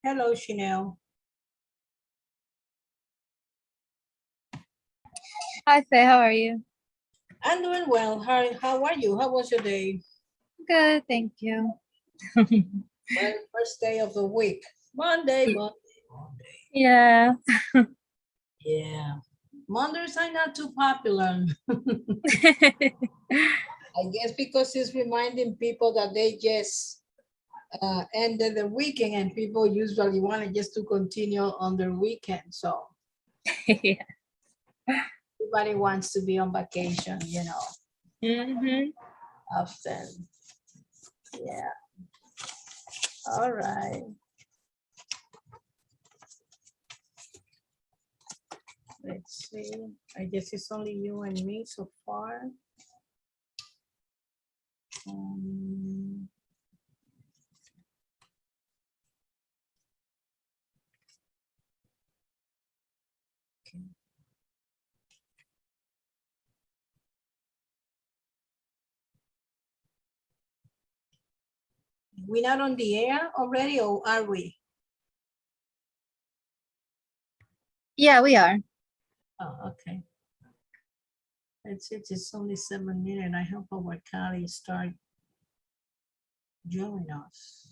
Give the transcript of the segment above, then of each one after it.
Hello, Chanel. Hi, Faye. How are you? I'm doing well. How are you? How was your day? Good, thank you. Well, first day of the week. Monday. Yeah. Yeah. Mondays are not too popular. I guess because it's reminding people that they just ended the weekend and people usually want to just to continue on their weekend. So Yeah. everybody wants to be on vacation, Mm-hmm. often. Yeah. All right. Let's see. I guess it's only you and me so far. Um, okay. We're not on the air already, or are we? Yeah, we are. Oh, okay. It's only 7 minutes. I hope our colleagues start joining us.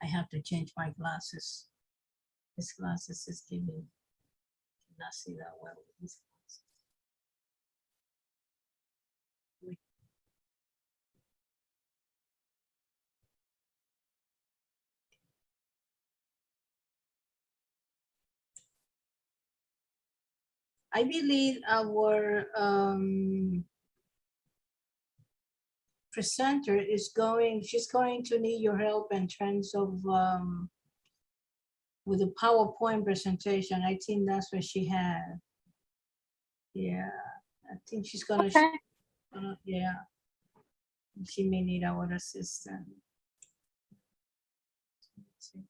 I have to change my glasses. These glasses is giving, cannot see that well with these glasses. I believe our presenter is she's going to need your help in terms of with the PowerPoint presentation. I think that's what she had. Yeah, I think she's gonna, Okay. yeah, she may need our assistant. Let's see.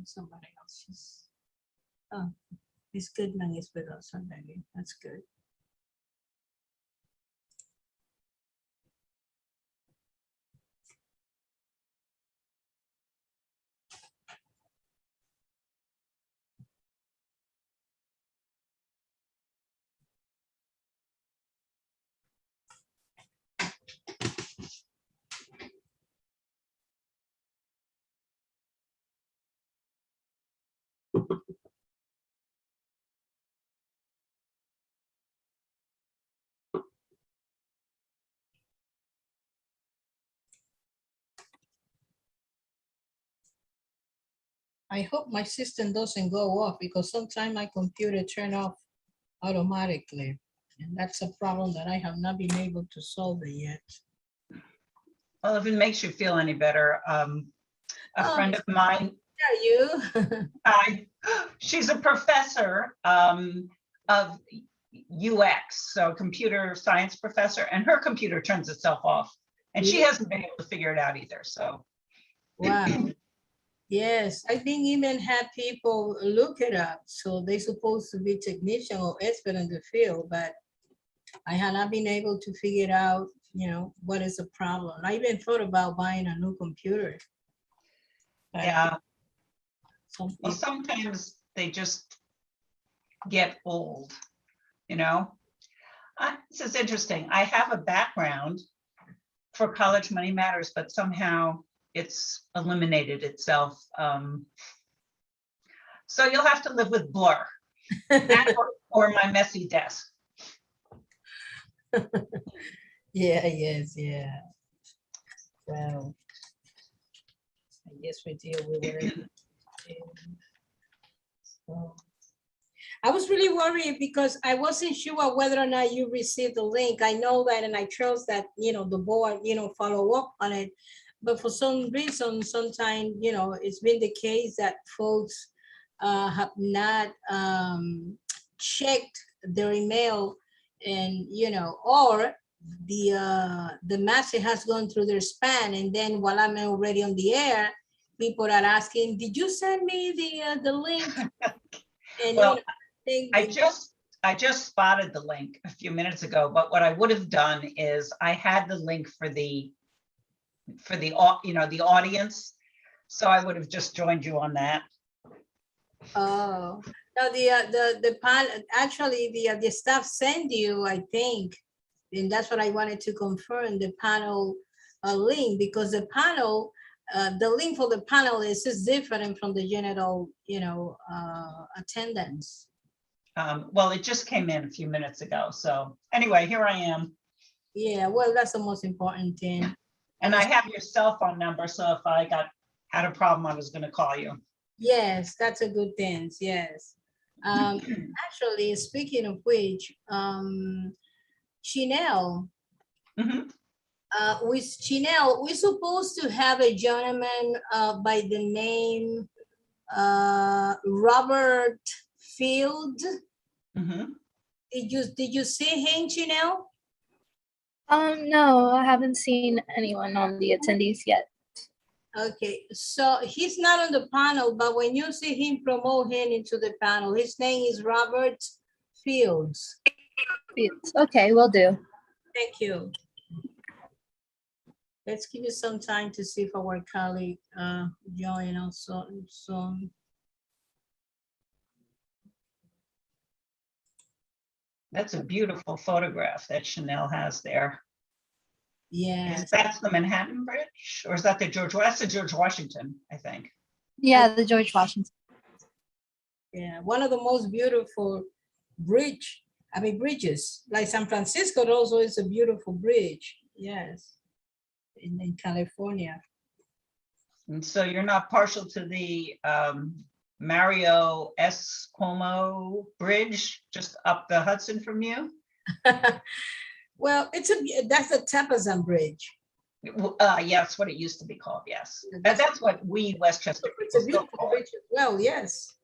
Somebody else is, oh, Miss Goodman is with us already. That's good. I hope my system doesn't go off because sometimes my computer turn off automatically. And that's a problem that I have not been able to solve it yet. Well, if it makes you feel any better, a Oh, friend of mine. are you? She's a professor of UX, so computer science professor, and her computer turns itself off. And she hasn't been able to figure it out either, so. Wow. Yes, I think even had people look it up. So they're supposed to be technician or expert in the field, but I have not been able to figure it out, what is the problem. I even thought about buying a new computer. But Yeah, some well, people- sometimes they just get old, you know? This is interesting. I have a background for College Money Matters, but somehow it's eliminated itself. So you'll have to live with Blur that or my messy desk. Yeah, yes, yeah. Well, I guess we deal with it. So, I was really worried because I wasn't sure whether or not you received the link. I know that, and I trust that, the board, follow up on it. But for some reason, sometimes, it's been the case that folks have not checked their email and, or the message has gone through their spam. And then while I'm already on the air, people are asking, did you send me the link? And Well, I I just spotted the link a few minutes ago, but what I would have done is I had the link for the audience. So I would have just joined you on that. Oh, no, the panel, actually, the staff send you, I think, and that's what I wanted to confirm, the panel link, because the panel, the link for the panel is just different from the general, attendance. Well, it just came in a few minutes ago. So anyway, here I am. Yeah, well, that's the most important thing. And I have your cell phone number. So if I had a problem, I was going to call you. Yes, that's a good thing. Yes. Actually, speaking of which, Chanel, Mhm. with Chanel, we're supposed to have a gentleman by the name Robert Field. Mhm. Did you see him, Chanel? No, I haven't seen anyone on the attendees yet. Okay, so he's not on the panel, but when you see him, promote him into the panel. His name is Robert Fields. Okay, will do. Thank you. Let's give you some time to see if our colleague join also soon. That's a beautiful photograph that Chanel has there. Yeah. That's the Manhattan Bridge, or is that the George? That's the George Washington, I think. Yeah, the George Washington. Yeah, one of the most beautiful bridges. Like San Francisco also is a beautiful bridge. Yes, in California. And so you're not partial to the Mario S. Cuomo Bridge just up the Hudson from you? Well, that's a Tapazan Bridge. Yeah, that's what it used to be called. Yes, that's what we Westchester It's a people still beautiful call bridge it. as well. Yes.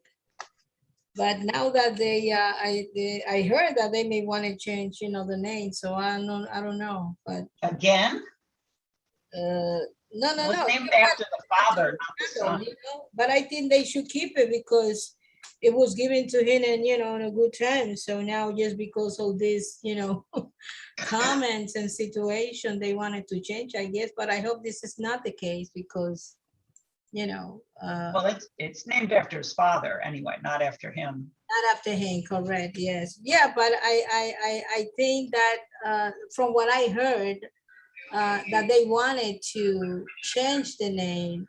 But now that I heard that they may want to change, the name. So I don't know. But Again, no. it was named after the father, not the son. But I think they should keep it because it was given to him and on a good time. So now just because of this, comments and situation, they wanted to change, I guess. But I hope this is not the case because, Well, it's named after his father anyway, not after him. not after him, correct? Yes, yeah. But I think that from what I heard, that they wanted to change the name.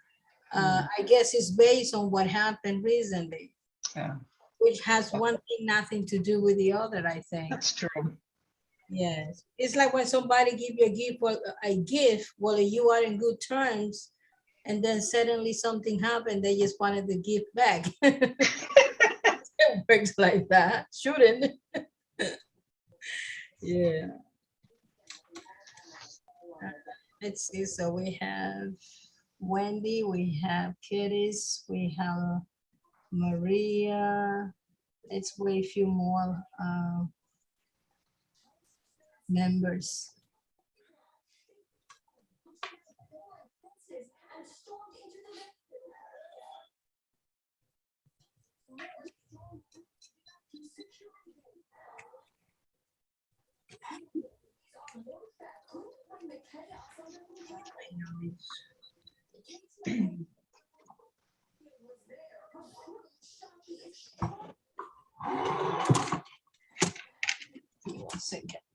I guess it's based on what happened recently. Yeah, Which has one thing nothing to do with the other, I think. that's true. Yes, it's like when somebody give you a gift, well, you are in good terms, and then suddenly something happened, they just wanted the gift back. It works like that, shouldn't it? Yeah. Let's see, so we have Wendy, we have Kitties, we have Maria. Let's wait a few more members. One second.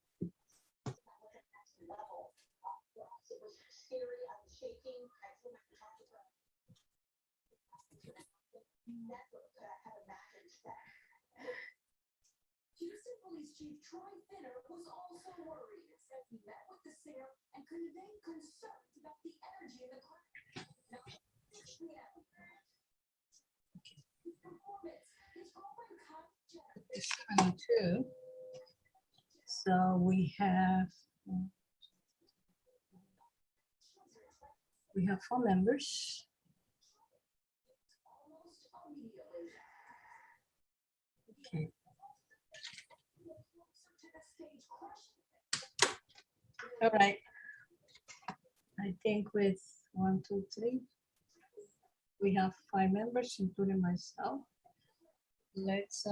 Houston Police Chief Troy Finner was also worried. It said he met with the singer and conveyed concerns about the energy in the crowd. Now, 6 p.m. His performance, his girlfriend Kyle It's 72. So we have 4 members. almost immediately Okay. to the stage crushing. All right. I think with 1, 2, 3, we have 5 members, including myself. Let's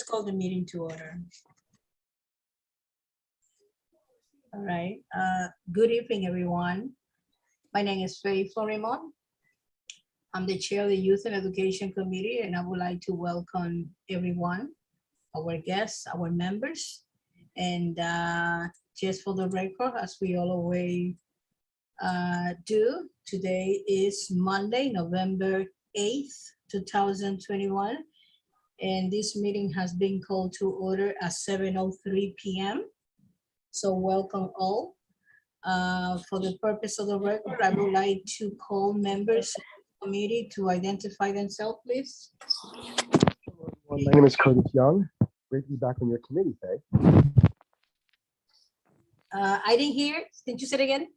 call the meeting to order. All right. Good evening, everyone. My name is Faye Florimon. I'm the chair of the Youth and Education Committee, and I would like to welcome everyone, our guests, our members, and just for the record, as we always do, today is Monday, November 8th, 2021, and this meeting has been called to order at 7:03 p.m. So welcome all. For the purpose of the record, I would like to call members of the committee to identify themselves, please. My name is Curtis Young. Great to be back on your committee, Faye. I didn't hear. Did you say it again?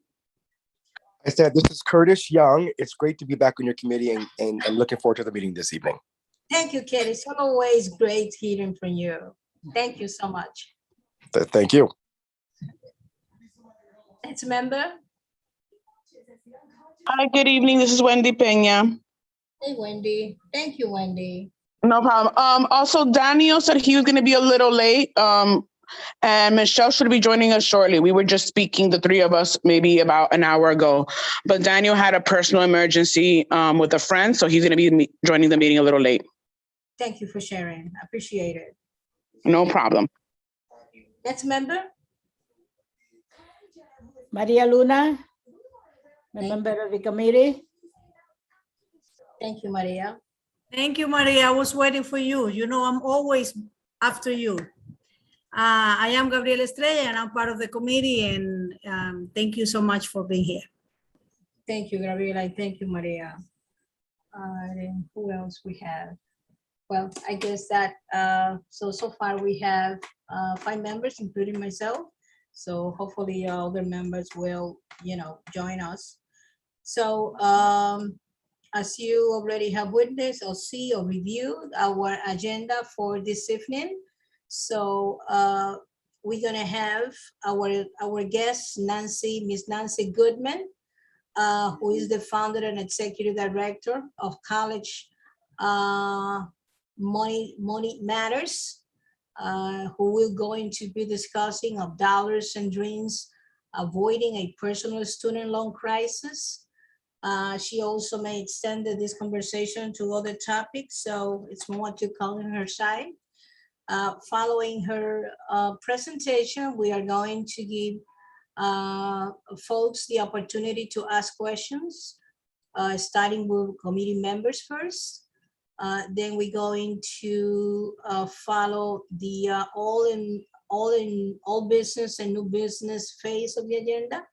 I said, this is Curtis Young. It's great to be back on your committee and I'm looking forward to the meeting this evening. Thank you, Kate. It's always great hearing from you. Thank you so much. Thank you. Next member. Hi, good evening. This is Wendy Pena. Hey, Wendy. Thank you, Wendy. No problem. Also, Daniel said he was going to be a little late. And Michelle should be joining us shortly. We were just speaking, the 3 of us, maybe about an hour ago. But Daniel had a personal emergency with a friend, so he's going to be joining the meeting a little late. Thank you for sharing. I appreciate it. No problem. Next member. Maria Luna, a Thank- member of the committee. Thank you, Maria. Thank you, Maria. I was waiting for you. You know, I'm always after you. I am Gabriela Estrella and I'm part of the committee, and thank you so much for being here. Thank you, Gabriela. Thank you, Maria. And who else we have? Well, I guess that, so far we have 5 members, including myself. So hopefully other members will, join us. So as you already have witnessed or see or reviewed our agenda for this evening. So we're gonna have our guest, Miss Nancy Goodman, who is the founder and executive director of College Money Matters, who will going to be discussing of dollars and dreams, avoiding a personal student loan crisis. She also may extend this conversation to other topics, so it's more to come on her side. Following her presentation, we are going to give folks the opportunity to ask questions, starting with committee members first. Then we're going to follow the all business and new business phase of the agenda,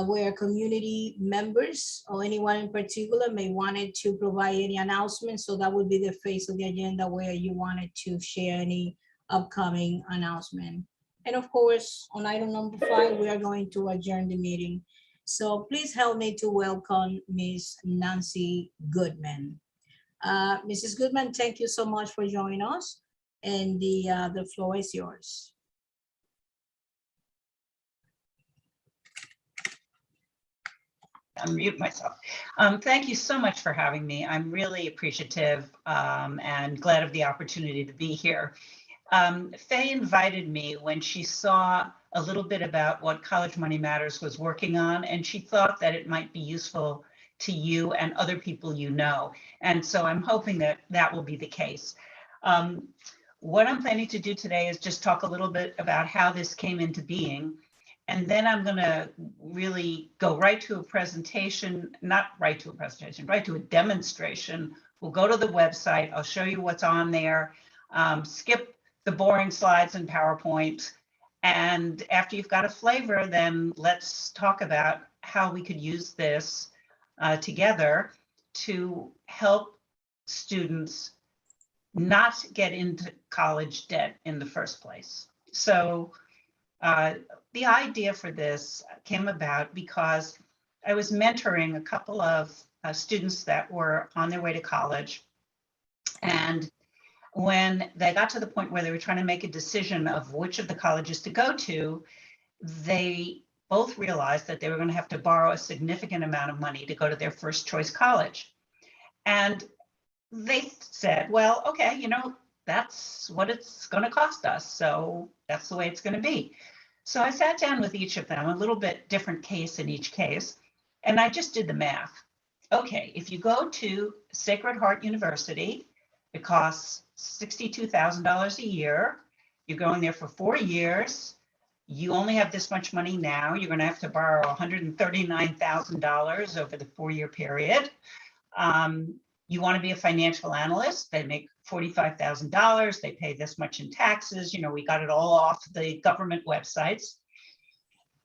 where community members or anyone in particular may wanted to provide any announcements. So that would be the phase of the agenda where you wanted to share any upcoming announcement. And of course, on item number 5, we are going to adjourn the meeting. So please help me to welcome Miss Nancy Goodman. Mrs. Goodman, thank you so much for joining us, and the floor is yours. Unmute myself. Thank you so much for having me. I'm really appreciative and glad of the opportunity to be here. Faye invited me when she saw a little bit about what College Money Matters was working on, and she thought that it might be useful to you and other people you know. And so I'm hoping that that will be the case. What I'm planning to do today is just talk a little bit about how this came into being. And then I'm going to really go right to a presentation, not right to a presentation, right to a demonstration. We'll go to the website. I'll show you what's on there. Skip the boring slides in PowerPoint. And after you've got a flavor, then let's talk about how we could use this together to help students not get into college debt in the first place. So the idea for this came about because I was mentoring a couple of students that were on their way to college. And when they got to the point where they were trying to make a decision of which of the colleges to go to, they both realized that they were going to have to borrow a significant amount of money to go to their first choice college. And they said, well, okay, you know, that's what it's going to cost us. So that's the way it's going to be. So I sat down with each of them, a little bit different case in each case, and I just did the math. Okay, if you go to Sacred Heart University, it costs $62,000 a year. You're going there for 4 years. You only have this much money now. You're going to have to borrow $139,000 over the 4-year period. You want to be a financial analyst, they make $45,000, they pay this much in taxes. You know, we got it all off the government websites.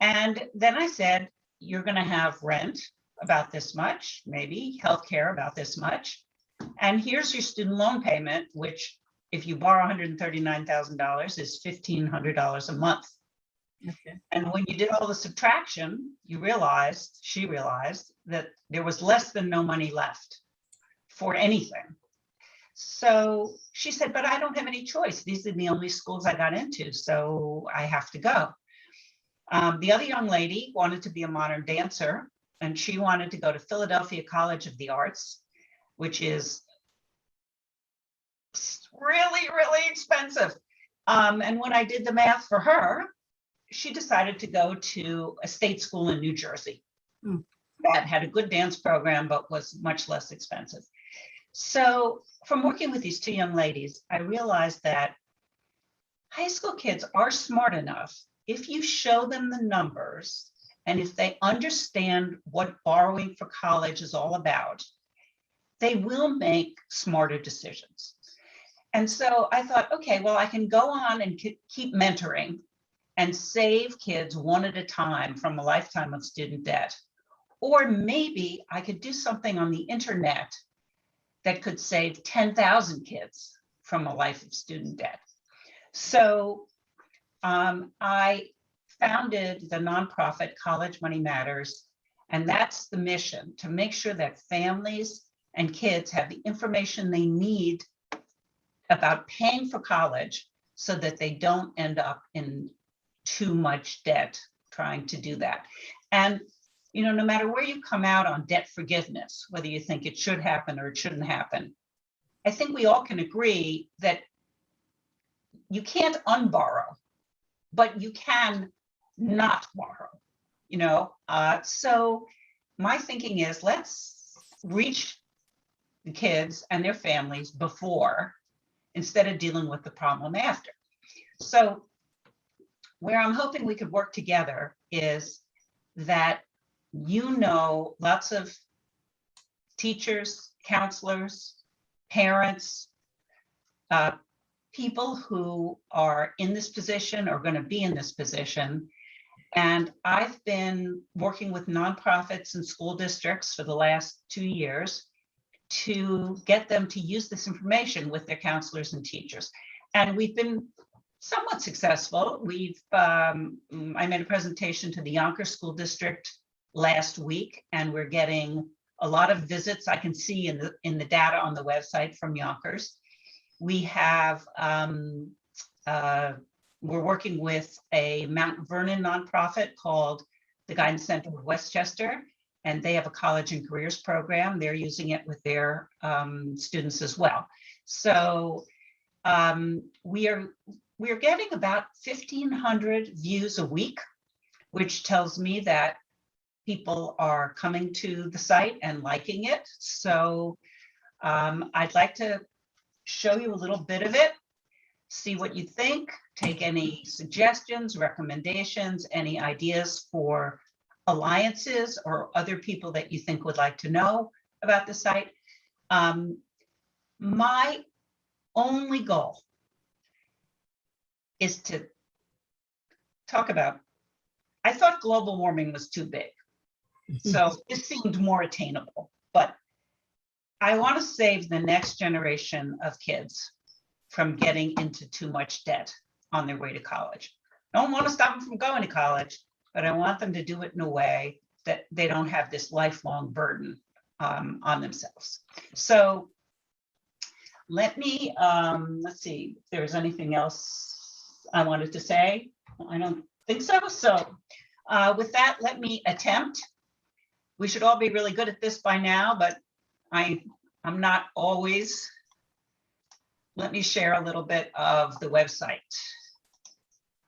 And then I said, you're going to have rent about this much, maybe healthcare about this much. And here's your student loan payment, which if you borrow $139,000 is $1,500 a month. Okay. And when you did all the subtraction, she realized that there was less than no money left for anything. So she said, but I don't have any choice. These are the only schools I got into, so I have to go. The other young lady wanted to be a modern dancer, and she wanted to go to Philadelphia College of the Arts, which is really, really expensive. And when I did the math for her, she decided to go to a state school in New Jersey that had a good dance program, but was much less expensive. So from working with these two young ladies, I realized that high school kids are smart enough. If you show them the numbers and if they understand what borrowing for college is all about, they will make smarter decisions. And so I thought, okay, well, I can go on and keep mentoring and save kids one at a time from a lifetime of student debt. Or maybe I could do something on the internet that could save 10,000 kids from a life of student debt. So I founded the nonprofit College Money Matters, and that's the mission, to make sure that families and kids have the information they need about paying for college so that they don't end up in too much debt trying to do that. And you know, no matter where you come out on debt forgiveness, whether you think it should happen or it shouldn't happen, I think we all can agree that you can't unborrow, but you can not borrow, you know? So my thinking is, let's reach the kids and their families before, instead of dealing with the problem after. So where I'm hoping we could work together is that, you know, lots of teachers, counselors, parents, people who are in this position or going to be in this position. And I've been working with nonprofits and school districts for the last 2 years to get them to use this information with their counselors and teachers. And we've been somewhat successful. I made a presentation to the Yonkers School District last week, and we're getting a lot of visits. I can see in the data on the website from Yonkers. We have, we're working with a Mount Vernon nonprofit called the Guidance Center of Westchester, and they have a college and careers program. They're using it with their students as well. So we are getting about 1,500 views a week, which tells me that people are coming to the site and liking it. So I'd like to show you a little bit of it, see what you think, take any suggestions, recommendations, any ideas for alliances or other people that you think would like to know about the site. My only goal is to talk about, I thought global warming was too big. So it seemed more attainable, but I want to save the next generation of kids from getting into too much debt on their way to college. I don't want to stop them from going to college, but I want them to do it in a way that they don't have this lifelong burden on themselves. So let me, let's see if there's anything else I wanted to say. I don't think so. So with that, let me attempt. We should all be really good at this by now, but I'm not always. Let me share a little bit of the website.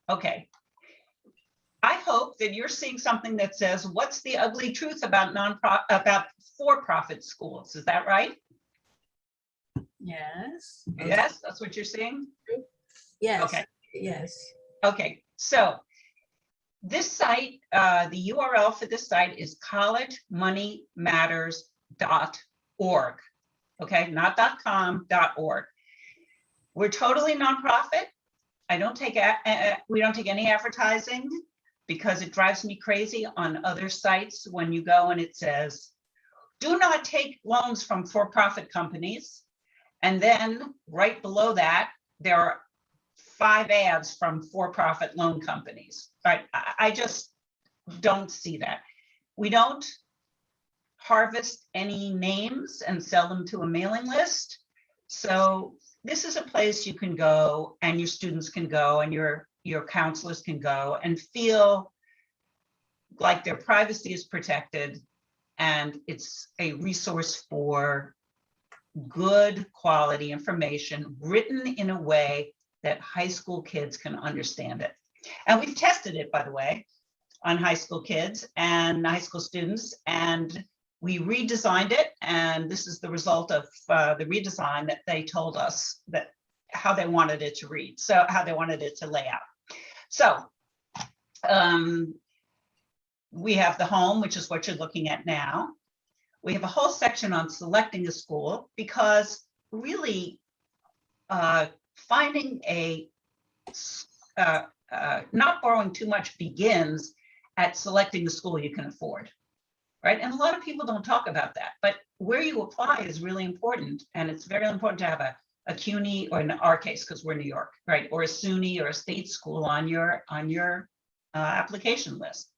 Okay. I hope that you're seeing something that says, what's the ugly truth about for-profit schools? Is that right? Yes. Yes, that's what you're seeing? Yes. Okay. Yes. Okay, so this site, the URL for this site is collegemoneymatters.org. Okay, not .com, .org. We're totally nonprofit. We don't take any advertising because it drives me crazy on other sites when you go and it says, do not take loans from for-profit companies. And then right below that, there are 5 ads from for-profit loan companies. Right? I just don't see that. We don't harvest any names and sell them to a mailing list. So this is a place you can go and your students can go and your counselors can go and feel like their privacy is protected and it's a resource for good quality information written in a way that high school kids can understand it. And we've tested it, by the way, on high school kids and high school students, and we redesigned it, and this is the result of the redesign that they told us that how they wanted it to read, so how they wanted it to lay out. So we have the home, which is what you're looking at now. We have a whole section on selecting a school because really finding a, not borrowing too much begins at selecting the school you can afford. Right? And a lot of people don't talk about that, but where you apply is really important. And it's very important to have a CUNY, or in our case, because we're New York, right? Or a SUNY or a state school on your application list.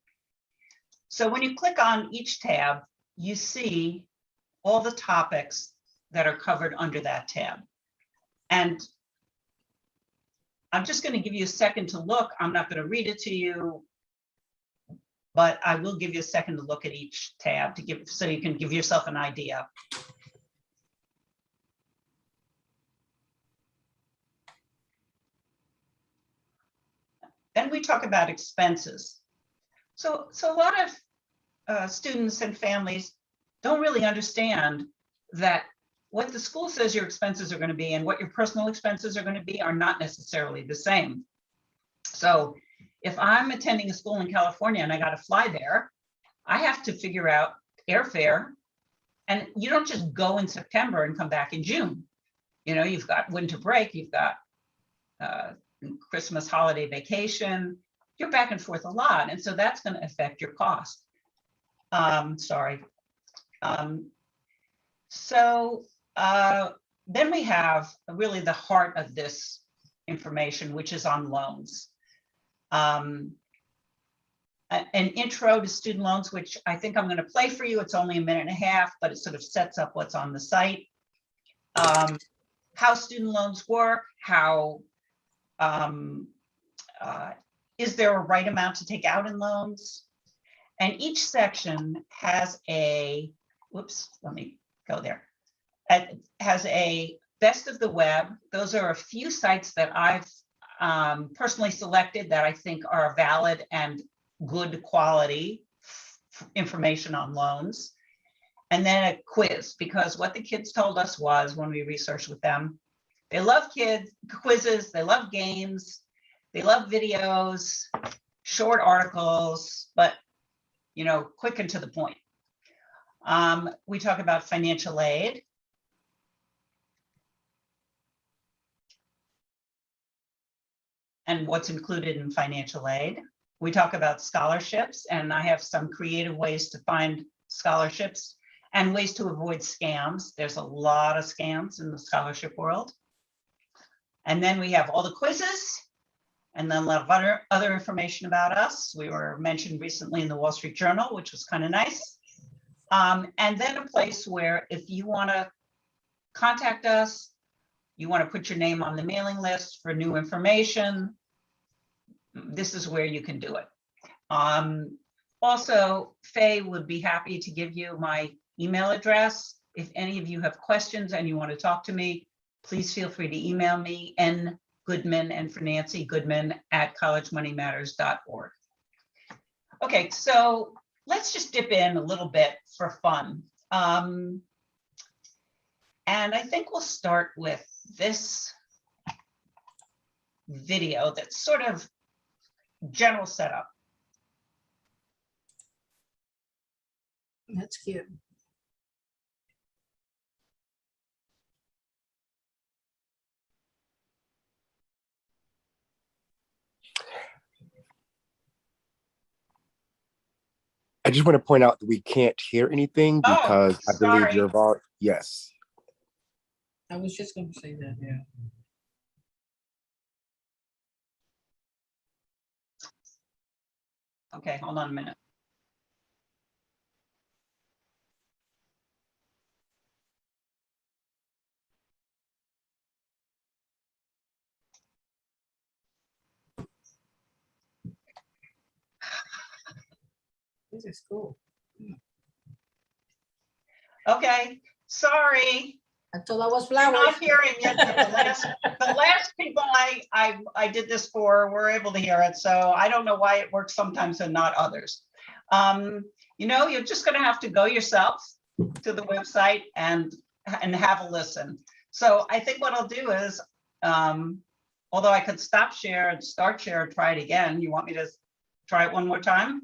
So when you click on each tab, you see all the topics that are covered under that tab. And I'm just going to give you a second to look. I'm not going to read it to you, but I will give you a second to look at each tab to give, so you can give yourself an idea. Then we talk about expenses. So a lot of students and families don't really understand that what the school says your expenses are going to be and what your personal expenses are going to be are not necessarily the same. So if I'm attending a school in California and I got to fly there, I have to figure out airfare. And you don't just go in September and come back in June. You know, you've got winter break, you've got Christmas holiday vacation. You're back and forth a lot. And so that's going to affect your cost. Then we have really the heart of this information, which is on loans. An intro to student loans, which I think I'm going to play for you. It's only a minute and a half, but it sort of sets up what's on the site. How student loans work, how is there a right amount to take out in loans? And each section has a, whoops, let me go there. It has a best of the web. Those are a few sites that I've personally selected that I think are valid and good quality information on loans. And then a quiz, because what the kids told us was when we researched with them, they love quizzes, they love games, they love videos, short articles, but quick and to the point. We talk about financial aid. And what's included in financial aid. We talk about scholarships, and I have some creative ways to find scholarships and ways to avoid scams. There's a lot of scams in the scholarship world. And then we have all the quizzes, and then a lot of other information about us. We were mentioned recently in the Wall Street Journal, which was kind of nice. And then a place where if you want to contact us, you want to put your name on the mailing list for new information, this is where you can do it. Also, Faye would be happy to give you my email address. If any of you have questions and you want to talk to me, please feel free to email me, ngoodman, and for Nancy, Goodman @collegemoneymatters.org. Okay, so let's just dip in a little bit for fun. And I think we'll start with this video that's sort of general setup. That's cute. I just want to point out that we can't hear anything because I believe sorry. your volume. Yes. I was just going to say that, yeah. Okay, hold on a minute. This is cool. Okay, sorry. I thought I was You're flowers. not hearing it. The last people I did this for were able to hear it, so I don't know why it works sometimes and not others. You're just going to have to go yourself to the website and have a listen. So I think what I'll do is, although I could stop share and start share and try it again, you want me to try it one more time?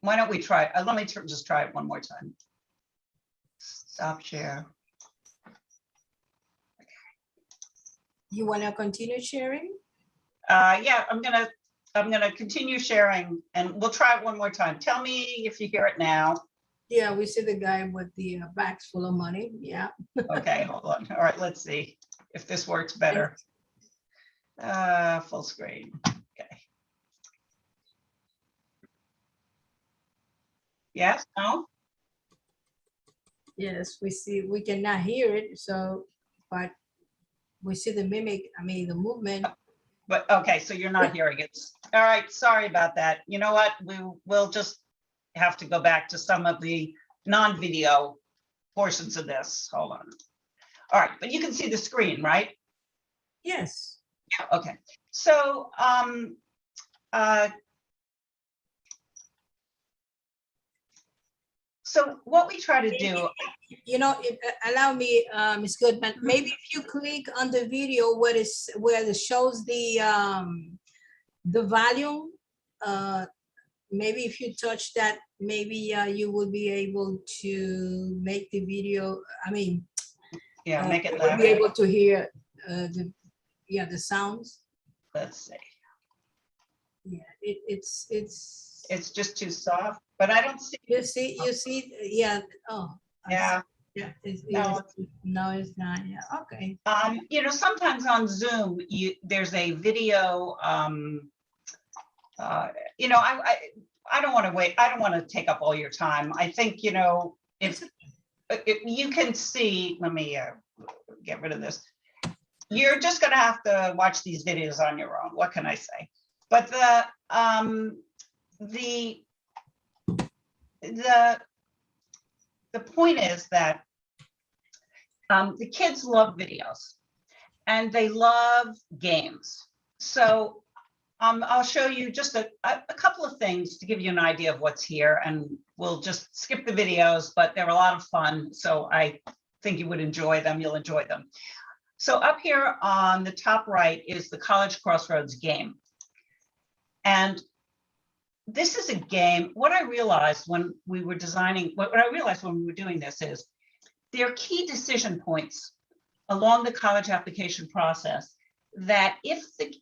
Why don't we try it? Let me just try it one more time. Stop share. You want to continue sharing? Yeah, I'm gonna continue sharing, and we'll try it one more time. Tell me if you hear it now. Yeah, we see the guy with the bags full of money. Yeah. Okay, hold on. All right, let's see if this works better. Full screen. Okay. Yes, no? Yes, we see, we cannot hear it, so, but we see the mimic, the movement. But okay, so you're not hearing it. All right, sorry about that. You know what? We'll just have to go back to some of the non-video portions of this. Hold on. All right, but you can see the screen, right? Yes. Yeah, okay. So so what we try to do, Allow me, Ms. Goodman, maybe if you click on the video where it shows the volume, maybe if you touch that, maybe you will be able to make the video, yeah, make it you'll louder. be able to hear the sounds. Let's see. Yeah, it's It's just too soft, but I don't see. you see, yeah. Oh, Yeah, Yeah, No. no, it's not. Yeah, okay. You know, sometimes on Zoom, there's a video, you know, I don't want to wait. I don't want to take up all your time. I think, you know, if you can see, let me get rid of this. You're just going to have to watch these videos on your own. What can I say? But the point is that the kids love videos and they love games. So I'll show you just a couple of things to give you an idea of what's here, and we'll just skip the videos, but they're a lot of fun. So I think you would enjoy them. You'll enjoy them. So up here on the top right is the College Crossroads game. And this is a game. What I realized when we were designing, what I realized when we were doing this is there are key decision points along the college application process that if the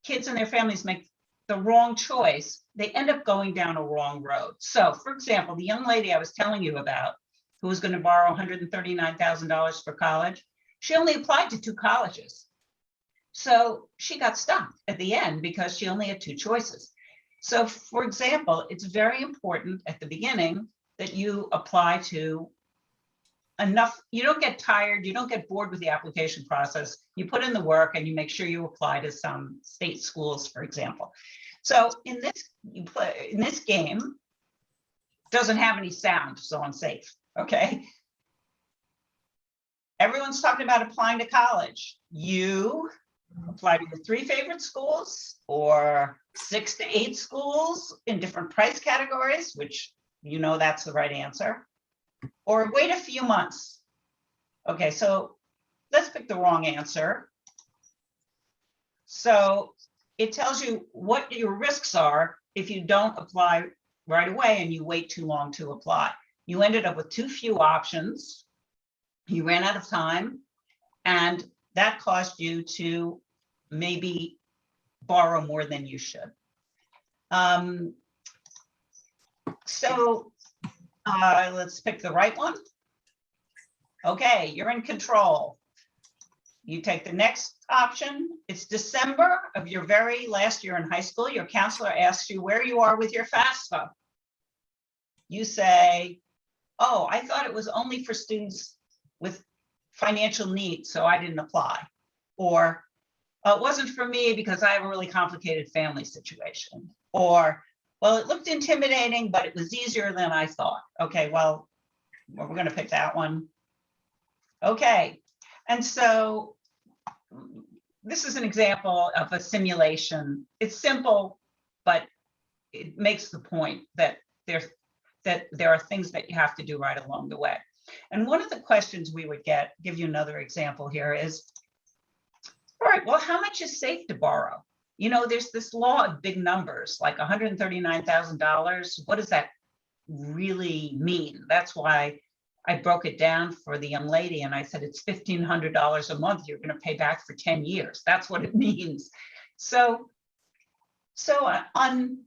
kids and their families make the wrong choice, they end up going down a wrong road. So for example, the young lady I was telling you about who was going to borrow $139,000 for college, she only applied to 2 colleges. So she got stuck at the end because she only had 2 choices. So for example, it's very important at the beginning that you apply to enough. You don't get tired, you don't get bored with the application process. You put in the work and you make sure you apply to some state schools, for example. So in this game, doesn't have any sound, so I'm safe, okay? Everyone's talking about applying to college. You apply to your 3 favorite schools or 6 to 8 schools in different price categories, which you know that's the right answer, or wait a few months. Okay, so let's pick the wrong answer. So it tells you what your risks are if you don't apply right away and you wait too long to apply. You ended up with too few options. You ran out of time, and that caused you to maybe borrow more than you should. Let's pick the right one. Okay, you're in control. You take the next option. It's December of your very last year in high school. Your counselor asks you where you are with your FAFSA. You say, oh, I thought it was only for students with financial needs, so I didn't apply. Or it wasn't for me because I have a really complicated family situation. Or, well, it looked intimidating, but it was easier than I thought. Okay, well, we're going to pick that one. Okay, and so this is an example of a simulation. It's simple, but it makes the point that there are things that you have to do right along the way. And one of the questions we would get, give you another example here, is, all right, well, how much is safe to borrow? You know, there's this law of big numbers, like $139,000. What does that really mean? That's why I broke it down for the young lady and I said, it's $1,500 a month you're going to pay back for 10 years. That's what it means. So on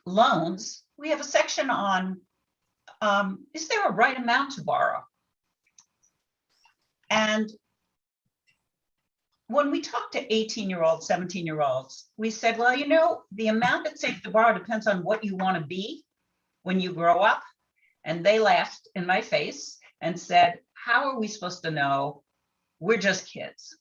loans, we have a section on, is there a right amount to borrow? And when we talk to 18-year-olds, 17-year-olds, we said, well, you know, the amount that's safe to borrow depends on what you want to be when you grow up. And they laughed in my face and said, how are we supposed to know? We're just kids.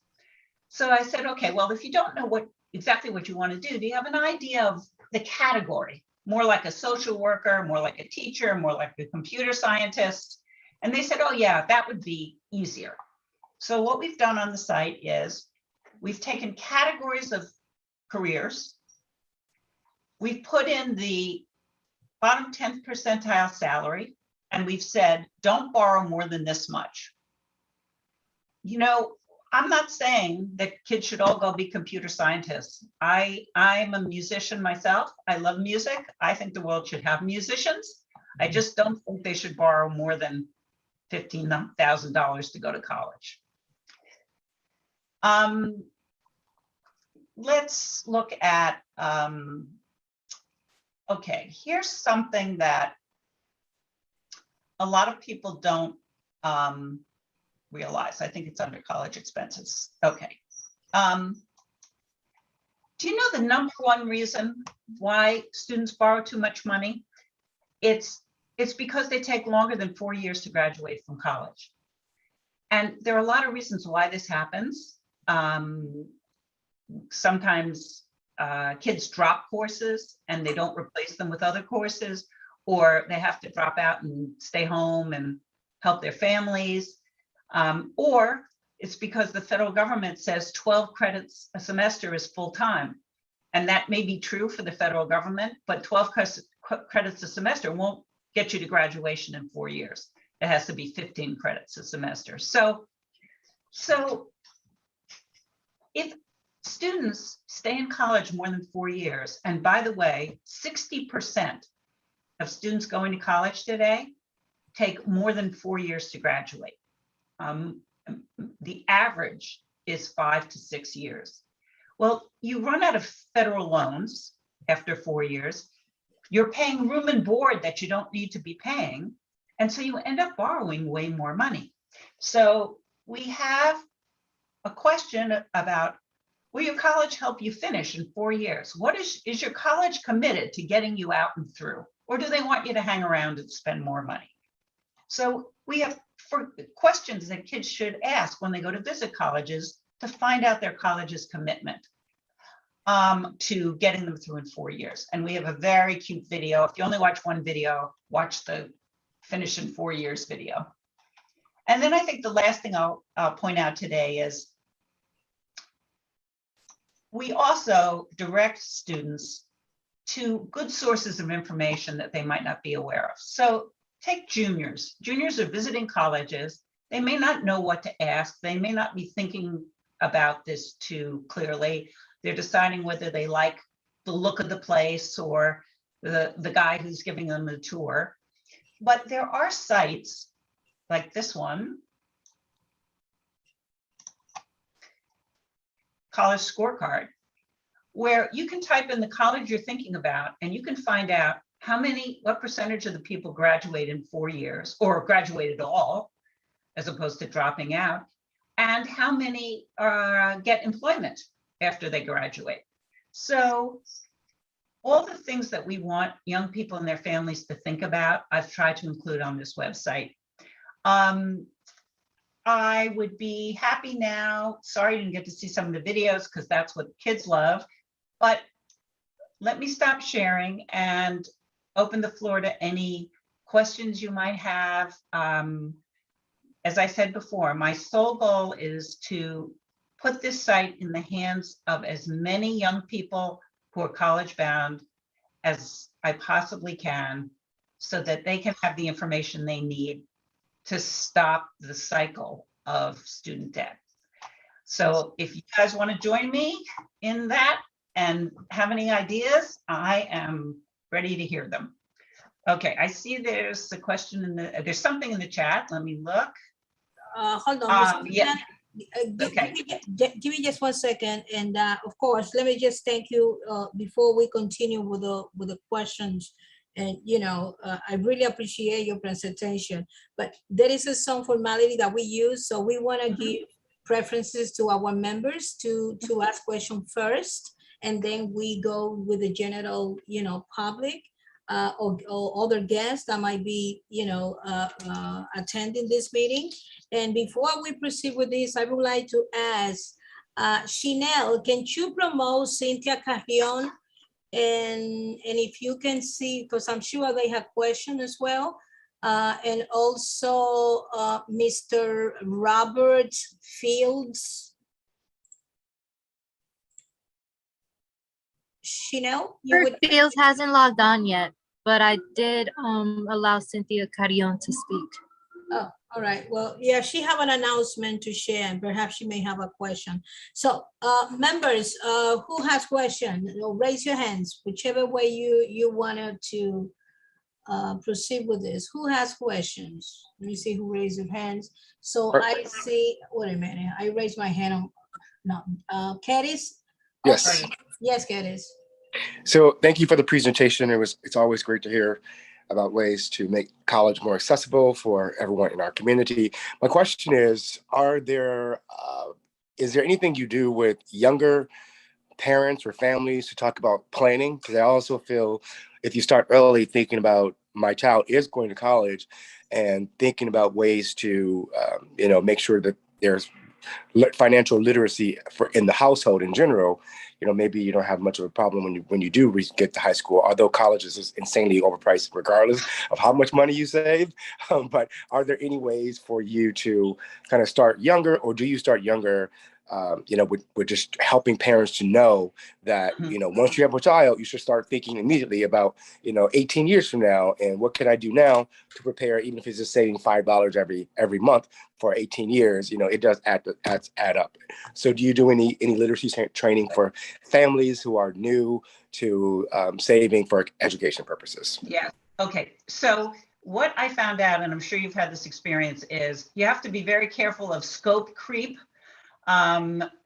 So I said, okay, well, if you don't know exactly what you want to do you have an idea of the category? More like a social worker, more like a teacher, more like a computer scientist. And they said, oh yeah, that would be easier. So what we've done on the site is we've taken categories of careers. We've put in the bottom 10th percentile salary, and we've said, don't borrow more than this much. You know, I'm not saying that kids should all go be computer scientists. I'm a musician myself. I love music. I think the world should have musicians. I just don't think they should borrow more than $15,000 to go to college. Let's look at, okay, here's something that a lot of people don't realize. I think it's under college expenses. Okay. Do you know the number one reason why students borrow too much money? It's because they take longer than 4 years to graduate from college. And there are a lot of reasons why this happens. Sometimes kids drop courses and they don't replace them with other courses, or they have to drop out and stay home and help their families. Or it's because the federal government says 12 credits a semester is full time. And that may be true for the federal government, but 12 credits a semester won't get you to graduation in 4 years. It has to be 15 credits a semester. So if students stay in college more than 4 years, and by the way, 60% of students going to college today take more than 4 years to graduate. The average is 5 to 6 years. Well, you run out of federal loans after 4 years. You're paying room and board that you don't need to be paying. And so you end up borrowing way more money. So we have a question about, will your college help you finish in 4 years? What is your college committed to getting you out and through? Or do they want you to hang around and spend more money? So we have questions that kids should ask when they go to visit colleges to find out their college's commitment to getting them through in 4 years. And we have a very cute video. If you only watch one video, watch the finish in 4 years video. And then I think the last thing I'll point out today is we also direct students to good sources of information that they might not be aware of. So take juniors. Juniors are visiting colleges. They may not know what to ask. They may not be thinking about this too clearly. They're deciding whether they like the look of the place or the guy who's giving them the tour. But there are sites like this one, College Scorecard, where you can type in the college you're thinking about and you can find out what percentage of the people graduate in 4 years or graduate at all, as opposed to dropping out, and how many get employment after they graduate. So all the things that we want young people and their families to think about, I've tried to include on this website. I would be happy now. Sorry you didn't get to see some of the videos because that's what kids love, but let me stop sharing and open the floor to any questions you might have. As I said before, my sole goal is to put this site in the hands of as many young people who are college bound as I possibly can, so that they can have the information they need to stop the cycle of student debt. So if you guys want to join me in that and have any ideas, I am ready to hear them. Okay, I see there's a question there's something in the chat. Let me look. Hold on. Yeah. Okay. Give me just 1 second, and of course, let me just thank you before we continue with the questions. And I really appreciate your presentation, but there is some formality that we use, so we want to give preferences to our members to ask questions first, and then we go with the general public or other guests that might be attending this meeting. And before we proceed with this, I would like to ask Chanel, can you promote Cynthia Carrion? And if you can see, because I'm sure they have questions as well. And also Mr. Robert Fields. Chanel, Fields hasn't logged on yet, but I did allow Cynthia Carrion to speak. Oh, all right. Well, yeah, she have an announcement to share, and perhaps she may have a question. So members who has question, raise your hands, whichever way you wanted to proceed with this. Who has questions? Let me see who raised their hands. So I see, wait a minute, I raised my hand on, no, Cadis? Yes. Yes, Cadis. So thank you for the presentation. It's always great to hear. about ways to make college more accessible for everyone in our community. My question is, is there anything you do with younger parents or families to talk about planning? Because I also feel if you start early thinking about my child is going to college and thinking about ways to, make sure that there's financial literacy in the household in general, maybe you don't have much of a problem when you do get to high school, although college is insanely overpriced regardless of how much money you save. But are there any ways for you to kind of start younger, or do you start younger, with just helping parents to know that, once you have a child, you should start thinking immediately about, 18 years from now, and what can I do now to prepare, even if it's just saving $5 every month for 18 years, it does add up. So do you do any literacy training for families who are new to saving for education purposes? Yeah. Okay. So what I found out, and I'm sure you've had this experience, is you have to be very careful of scope creep.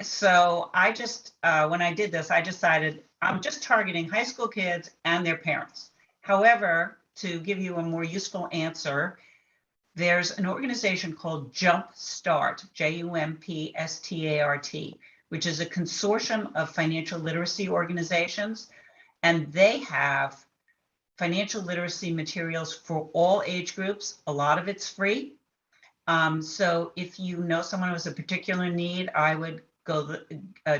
So I just, when I did this, I decided I'm just targeting high school kids and their parents. However, to give you a more useful answer, there's an organization called Jumpstart, JUMPSTART, which is a consortium of financial literacy organizations, and they have financial literacy materials for all age groups. A lot of it's free. So if you know someone who has a particular need, I would go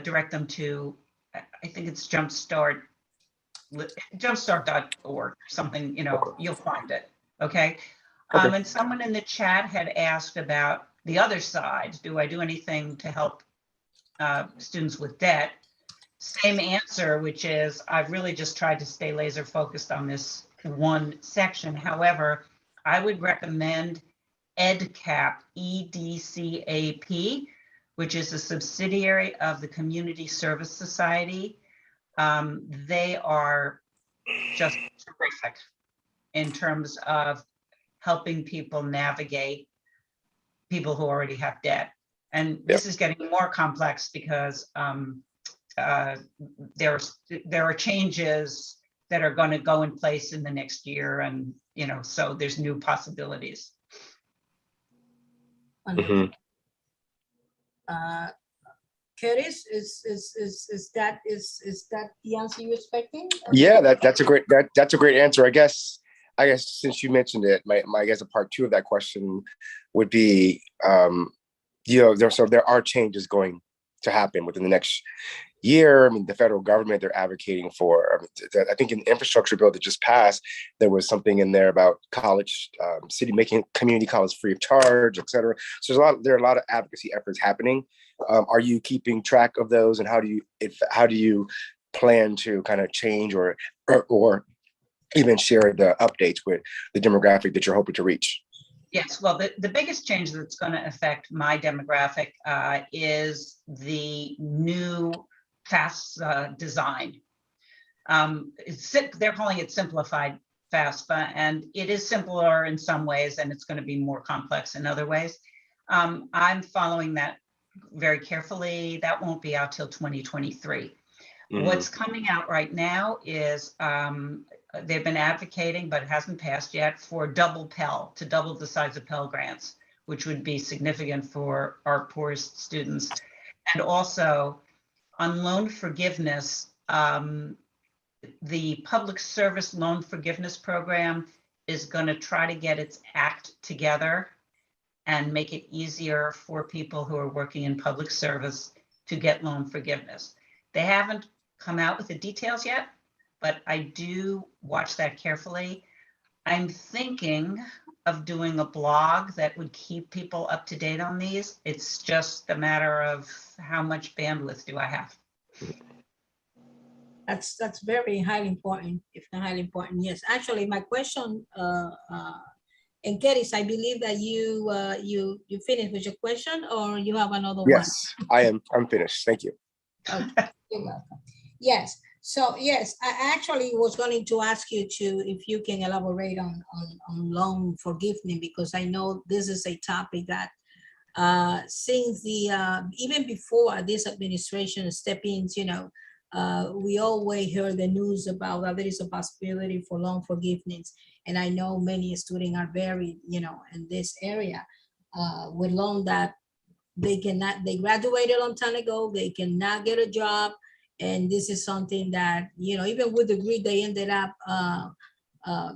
direct them to, I think it's jumpstart.org, something, you'll find it. Okay. And someone in the chat had asked about the other side. Do I do anything to help students with debt? Same answer, which is I've really just tried to stay laser focused on this one section. However, I would recommend EDCAP, EDCAP, which is a subsidiary of the Community Service Society. They are just terrific in terms of helping people navigate people who already have debt. And this is getting more complex because there are changes that are going to go in place in the next year, and so there's new possibilities. Curtis, is that the answer you're expecting? Yeah, that's a great answer. I guess since you mentioned it, my I guess a part two of that question would be, there are changes going to happen within the next year. I mean, the federal government, they're advocating for, I think in the infrastructure bill that just passed, there was something in there about college, city making community college free of charge, et cetera. So there are a lot of advocacy efforts happening. Are you keeping track of those, and how do you plan to kind of change or even share the updates with the demographic that you're hoping to reach? Yes, well, the biggest change that's going to affect my demographic is the new Fafsa Design. They're calling it simplified FAFSA, and it is simpler in some ways, and it's going to be more complex in other ways. I'm following that very carefully. That won't be out till 2023. What's coming out right now is they've been advocating, but it hasn't passed yet, for double Pell, to double the size of Pell grants, which would be significant for our poorest students. And also on loan forgiveness, the Public Service Loan Forgiveness Program is going to try to get its act together and make it easier for people who are working in public service to get loan forgiveness. They haven't come out with the details yet, but I do watch that carefully. I'm thinking of doing a blog that would keep people up to date on these. It's just a matter of how much bandwidth do I have. That's very highly important, if not highly important. Yes, actually, my question, and Keris, I believe that you finished with your question, or you have another one? Yes, I'm finished. Thank you. Okay, you're welcome. Yes. So yes, I actually was going to ask you if you can elaborate on loan forgiveness, because I know this is a topic that since the even before this administration stepped in, we always hear the news about that there is a possibility for loan forgiveness. And I know many students are very, in this area with loan that they graduated a long time ago, they cannot get a job. And this is something that, even with degree, they ended up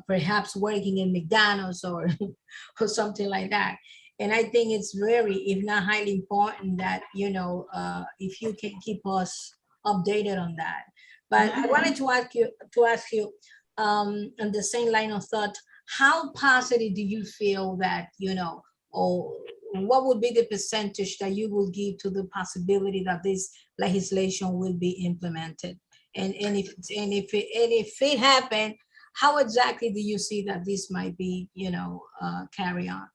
perhaps working in McDonald's or, or something like that. And I think it's very, if not highly important that, if you can keep us updated on that. But I wanted to ask you on the same line of thought, how positive do you feel that, or what would be the percentage that you will give to the possibility that this legislation will be implemented? And if it happened, how exactly do you see that this might be, carry on?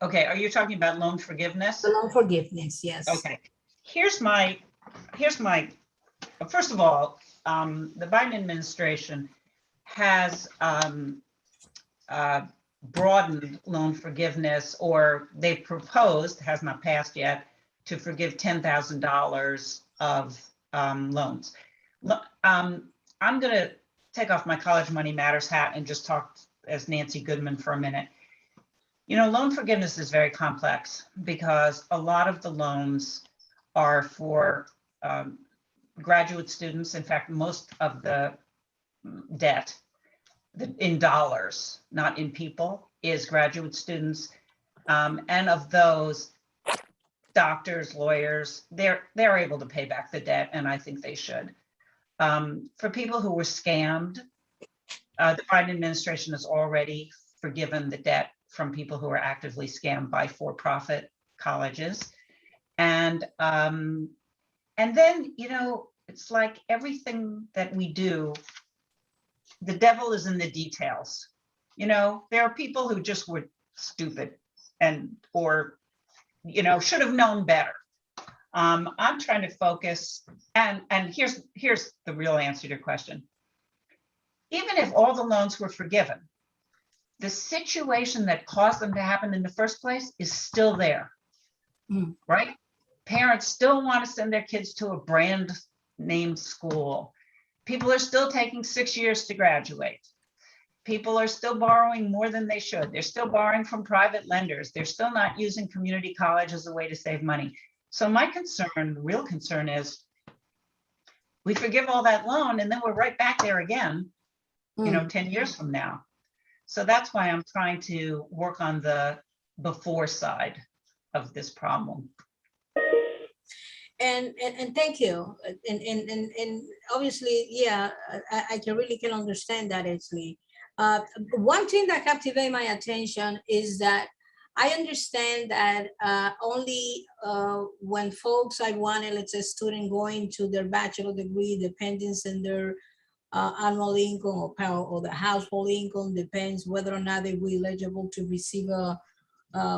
Okay, are you talking about loan forgiveness? The loan forgiveness, yes. Okay, here's my, first of all, the Biden administration has broadened loan forgiveness, or they proposed, has not passed yet, to forgive $10,000 of loans. I'm gonna take off my College Money Matters hat and just talk as Nancy Goodman for a minute. Loan forgiveness is very complex because a lot of the loans are for graduate students. In fact, most of the debt in dollars, not in people, is graduate students. And of those, doctors, lawyers, they're able to pay back the debt, and I think they should. For people who were scammed, the Biden administration has already forgiven the debt from people who are actively scammed by for-profit colleges. And then, it's like everything that we do, the devil is in the details. There are people who just were stupid or should have known better. I'm trying to focus, and here's the real answer to your question. Even if all the loans were forgiven, the situation that caused them to happen in the first place is still there, right? Parents still want to send their kids to a brand name school. People are still taking 6 years to graduate. People are still borrowing more than they should. They're still borrowing from private lenders. They're still not using community college as a way to save money. So my concern, real concern, is we forgive all that loan and then we're right back there again, 10 years from now. So that's why I'm trying to work on the before side of this problem. And thank you. And obviously, yeah, I can understand that, actually. One thing that captivated my attention is that I understand that only when folks I wanted, let's say, student going to their bachelor degree, dependence on their annual income or the household income, depends whether or not they will eligible to receive a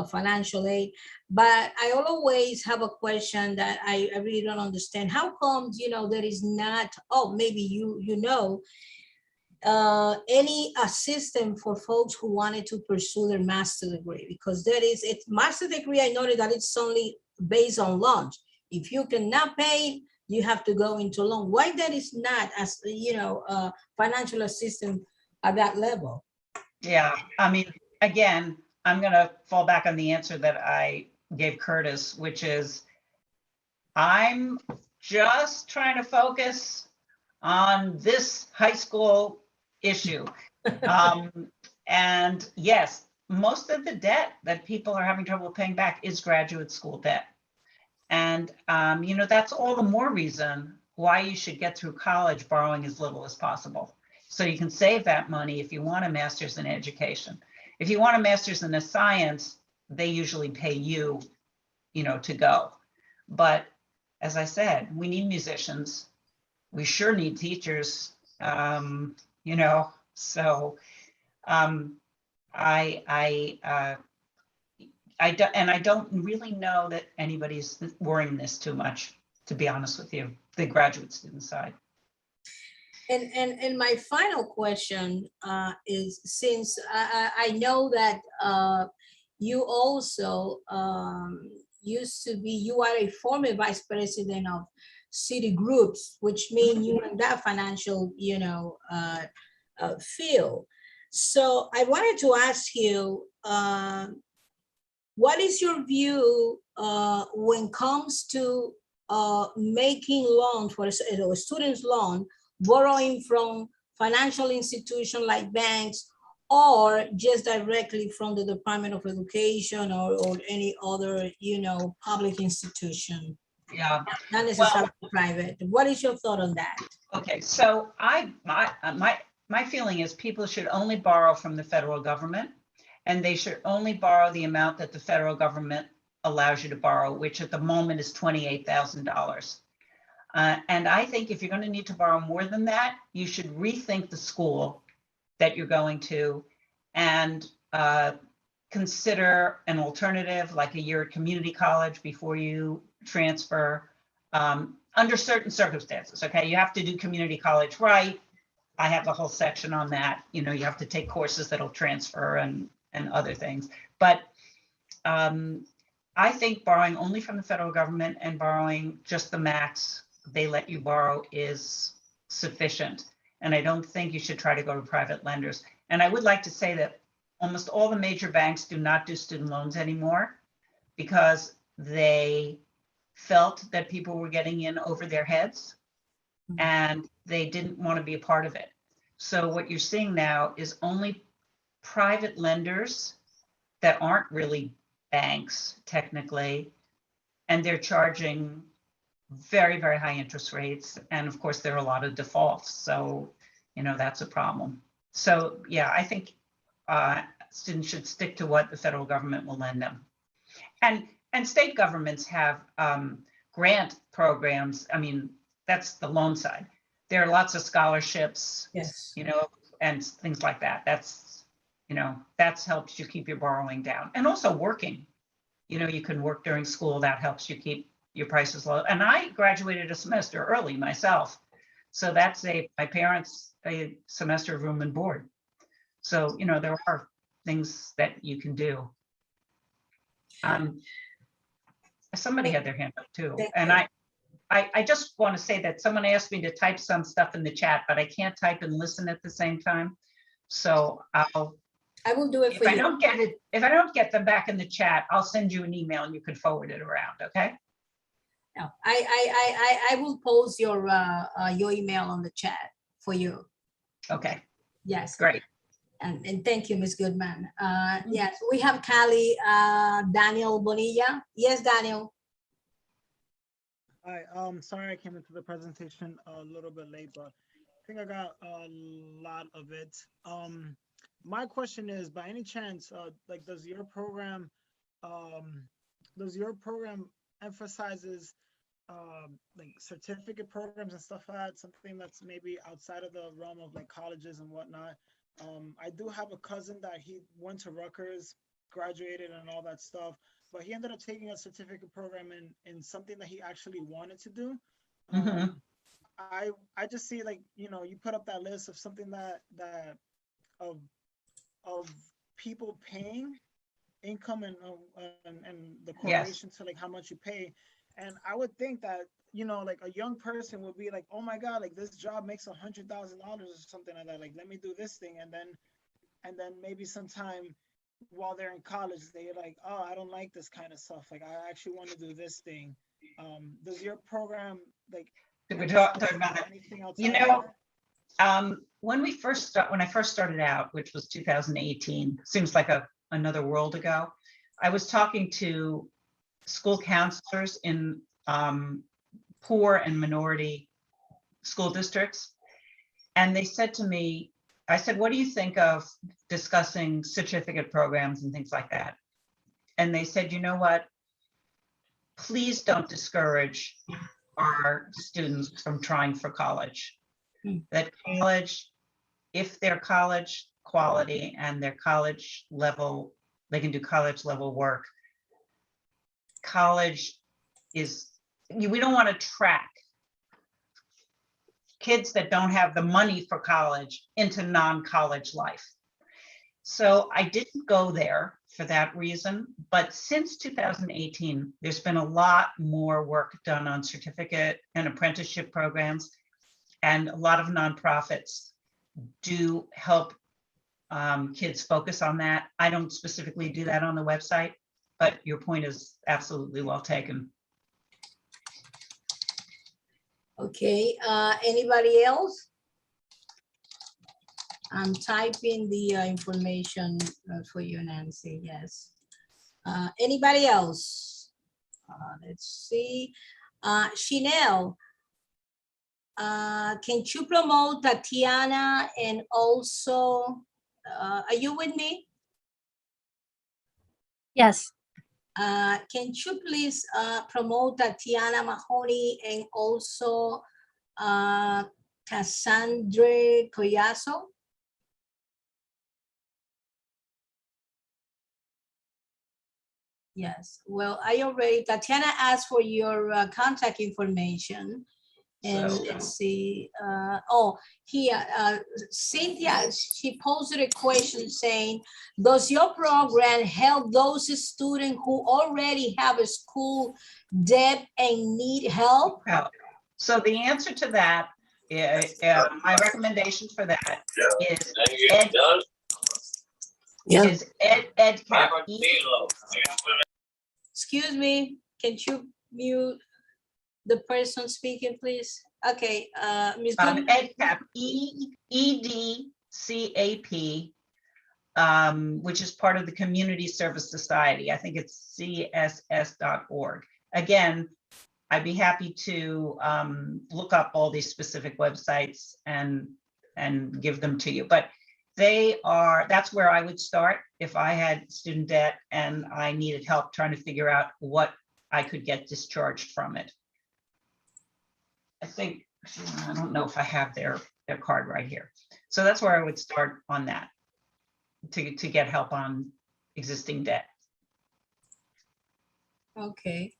financial aid. But I always have a question that I really don't understand. How comes, there is not, maybe any assistance for folks who wanted to pursue their master's degree? Because master's degree, I noted that it's only based on loans. If you cannot pay, you have to go into loan. Why that is not, as financial assistance at that level? Yeah, I mean, again, I'm gonna fall back on the answer that I gave Curtis, which is I'm just trying to focus on this high school issue. And yes, most of the debt that people are having trouble paying back is graduate school debt. And, that's all the more reason why you should get through college borrowing as little as possible. So you can save that money if you want a master's in education. If you want a master's in a science, they usually pay you, to go. But as I said, we need musicians. We sure need teachers, so I don't really know that anybody's worrying this too much, to be honest with you, the graduate student side. And my final question is, since I know that you also you are a former vice president of city groups, which mean you're in that financial, field. So I wanted to ask you, what is your view when it comes to making loans for a student's loan, borrowing from financial institutions like banks, or just directly from the Department of Education or any other, public institution, Yeah. not necessarily private? What is your thought on that? Okay, so my feeling is people should only borrow from the federal government, and they should only borrow the amount that the federal government allows you to borrow, which at the moment is $28,000. And I think if you're going to need to borrow more than that, you should rethink the school that you're going to and consider an alternative like a year at community college before you transfer under certain circumstances. Okay, you have to do community college right. I have the whole section on that. You have to take courses that'll transfer and other things. But I think borrowing only from the federal government and borrowing just the max they let you borrow is sufficient. And I don't think you should try to go to private lenders. And I would like to say that almost all the major banks do not do student loans anymore because they felt that people were getting in over their heads and they didn't want to be a part of it. So what you're seeing now is only private lenders that aren't really banks technically, and they're charging very, very high interest rates. And of course, there are a lot of defaults. So, that's a problem. So yeah, I think students should stick to what the federal government will lend them. And state governments have grant programs. I mean, that's the loan side. There are lots of scholarships, Yes. and things like that. That's helps you keep your borrowing down. And also working, you can work during school. That helps you keep your prices low. And I graduated a semester early myself. So that saved my parents a semester of room and board. So, there are things that you can do. Somebody had their hand up too. And I just want to say that someone asked me to type some stuff in the chat, but I can't type and listen at the same time. So I will do it for you. If I don't get them back in the chat, I'll send you an email and you can forward it around. Okay. No, I will post your email on the chat for you. Okay. Yes. Great. And thank you, Ms. Goodman. Yes, we have Cali, Daniel Bonilla. Yes, Daniel. Hi, sorry I came into the presentation a little bit late, but I think I got a lot of it. My question is, by any chance, does your program emphasizes certificate programs and stuff like that, something that's maybe outside of the realm of colleges and whatnot? I do have a cousin that he went to Rutgers, graduated and all that stuff, but he ended up taking a certificate program in something that he actually wanted to do. I just see you put up that list of something that of people paying income and the correlation to how much you pay. And I would think that, a young person would be like, oh my God, this job makes $100,000 or something like that. Let me do this thing. And then maybe sometime while they're in college, they're like, oh, I don't like this kind of stuff. I actually want to do this thing. Does your program we're talking about that. Anything else? When I first started out, which was 2018, seems like another world ago, I was talking to school counselors in poor and minority school districts. And they said to me, I said, what do you think of discussing certificate programs and things like that? And they said, you know what? Please don't discourage our students from trying for college. That college, if they're college quality and they're college level, they can do college level work. College is, we don't want to track kids that don't have the money for college into non-college life. So I didn't go there for that reason. But since 2018, there's been a lot more work done on certificate and apprenticeship programs. And a lot of nonprofits do help kids focus on that. I don't specifically do that on the website, but your point is absolutely well taken. Okay, anybody else? I'm typing the information for you, Nancy, yes. Anybody else? Let's see. Chanel, can you promote Tatiana and also, are you with me? Yes. Can you please promote Tatiana Mahoney and also Cassandra Collazo? Yes, well, Tatiana asked for your contact information. And So- let's see, here, Cynthia, she posted a question saying, does your program help those students who already have a school debt and need help? So the answer to that, my recommendation for that is EdCap. Excuse me, can you mute the person speaking, please? Okay, Ms. Goodman. EdCap, EDCAP, which is part of the Community Service Society. I think it's css.org. Again, I'd be happy to look up all these specific websites and give them to you. But that's where I would start if I had student debt and I needed help trying to figure out what I could get discharged from it. I think, I don't know if I have their card right here. So that's where I would start on that to get help on existing debt. Okay.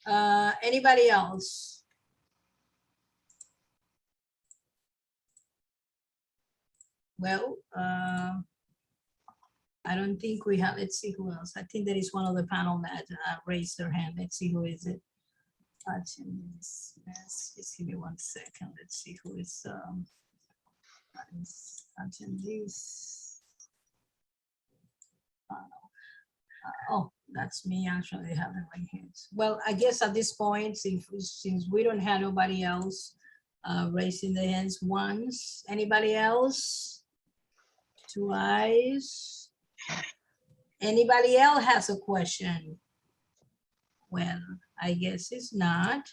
Anybody else? Well, I don't think we have, let's see who else. I think there is one of the panel that raised their hand. Let's see who is it. Attendees. Just give me 1 second. Let's see who is attendees. Oh, that's me actually having my hands. Well, I guess at this point, since we don't have nobody else raising their hands once, anybody else? Twice. Anybody else has a question? Well, I guess it's not.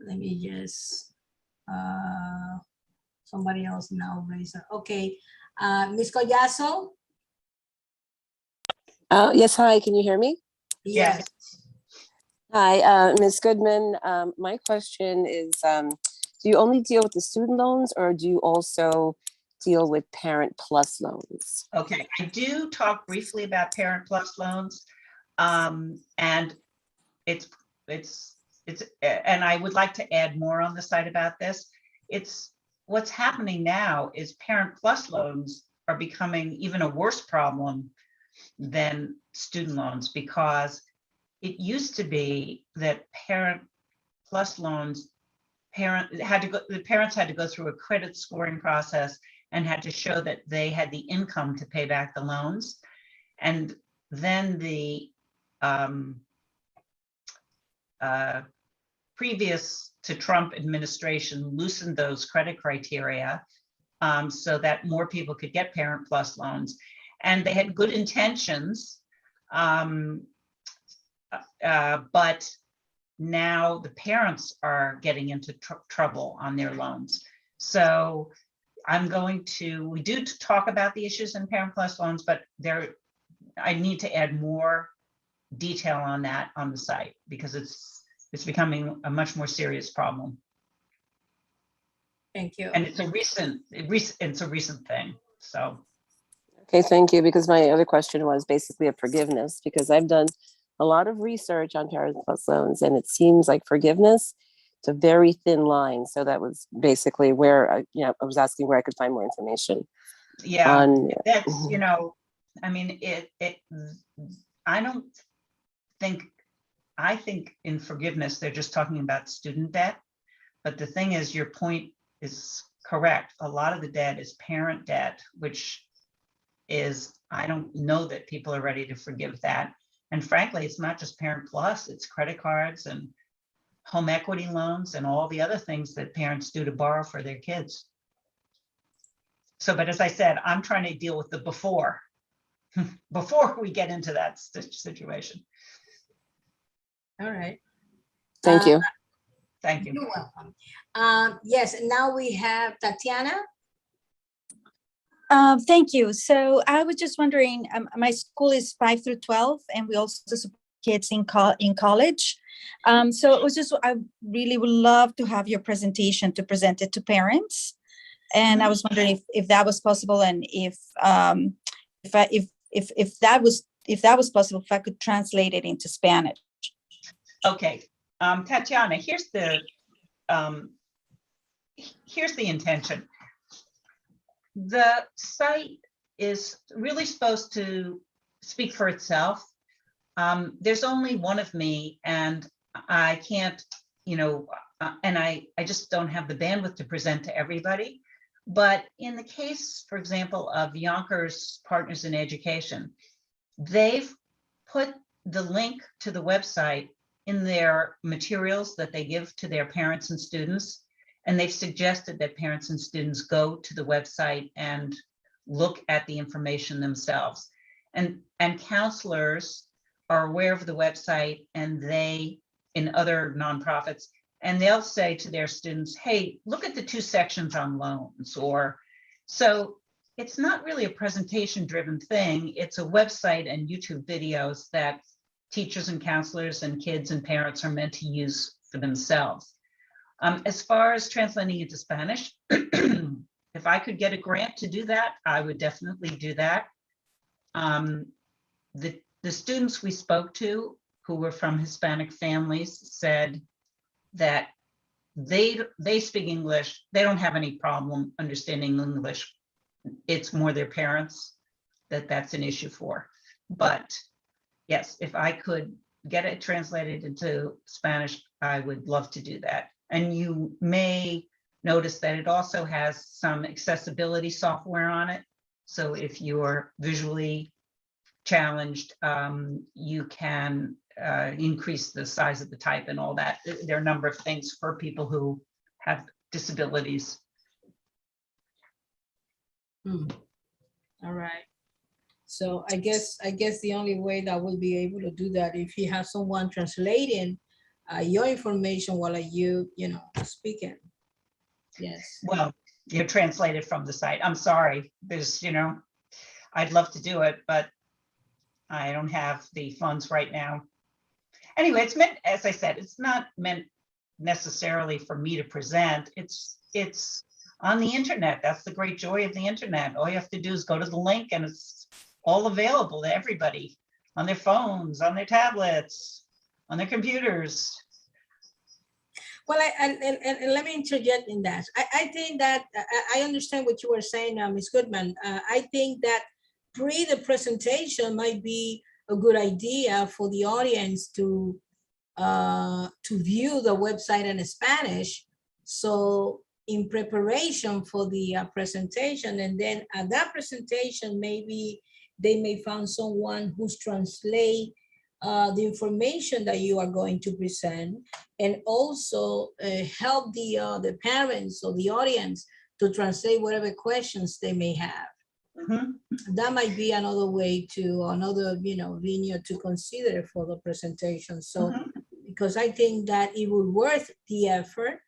Let me just, somebody else now raise it. Okay, Ms. Collazo? Yes, hi, can you hear me? Yes. Hi, Ms. Goodman. My question is, do you only deal with the student loans or do you also deal with Parent Plus loans? Okay, I do talk briefly about Parent Plus loans. And and I would like to add more on the site about this. What's happening now is Parent Plus loans are becoming even a worse problem than student loans, because it used to be that Parent Plus loans, the parents had to go through a credit scoring process and had to show that they had the income to pay back the loans. And then the previous to Trump administration loosened those credit criteria so that more people could get Parent Plus loans. And they had good intentions, but now the parents are getting into trouble on their loans. So we do talk about the issues in Parent Plus loans, but I need to add more detail on that on the site because it's becoming a much more serious problem. Thank you. And it's a recent thing, so. Okay, thank you, because my other question was basically a forgiveness, because I've done a lot of research on Parent Plus loans and it seems like forgiveness, it's a very thin line. So that was basically where I was asking where I could find more information. Yeah, on, that's, I mean, I think in forgiveness, they're just talking about student debt. But the thing is, your point is correct. A lot of the debt is parent debt, which is, I don't know that people are ready to forgive that. And frankly, it's not just Parent Plus, it's credit cards and home equity loans and all the other things that parents do to borrow for their kids. So, but as I said, I'm trying to deal with the before we get into that situation. All right. Thank you. Thank you. You're welcome. Yes, and now we have Tatiana. Thank you. So I was just wondering, my school is 5 through 12, and we also support kids in college. So it was just, I really would love to have your presentation to present it to parents. And I was wondering if that was possible, and if that was possible, if I could translate it into Spanish. Okay, Tatiana, here's the intention. The site is really supposed to speak for itself. There's only one of me, and I can't, and I just don't have the bandwidth to present to everybody. But in the case, for example, of Yonkers Partners in Education, they've put the link to the website in their materials that they give to their parents and students. And they've suggested that parents and students go to the website and look at the information themselves. And counselors are aware of the website, and they, in other nonprofits, and they'll say to their students, hey, look at the 2 sections on loans. Or so it's not really a presentation driven thing. It's a website and YouTube videos that teachers and counselors and kids and parents are meant to use for themselves. As far as translating into Spanish, if I could get a grant to do that, I would definitely do that. The students we spoke to who were from Hispanic families said that they speak English. They don't have any problem understanding English. It's more their parents that's an issue for. But yes, if I could get it translated into Spanish, I would love to do that. And you may notice that it also has some accessibility software on it. So if you're visually challenged, you can increase the size of the type and all that. There are a number of things for people who have disabilities. All right. So I guess the only way that we'll be able to do that if you have someone translating your information while you speaking. Yes. Well, you translate it from the site. I'm sorry. There's, I'd love to do it, but I don't have the funds right now. Anyway, it's meant, as I said, it's not meant necessarily for me to present. It's on the internet. That's the great joy of the internet. All you have to do is go to the link, and it's all available to everybody on their phones, on their tablets, on their computers. Well, and let me interject in that. I think that I understand what you were saying, Ms. Goodman. I think that the presentation might be a good idea for the audience to view the website in Spanish. So in preparation for the presentation, and then at that presentation, maybe they may find someone who's translate the information that you are going to present, and also help the parents or the audience to translate whatever questions they may have. That might be another way another venue to consider for the presentation. So because I think that it would worth the effort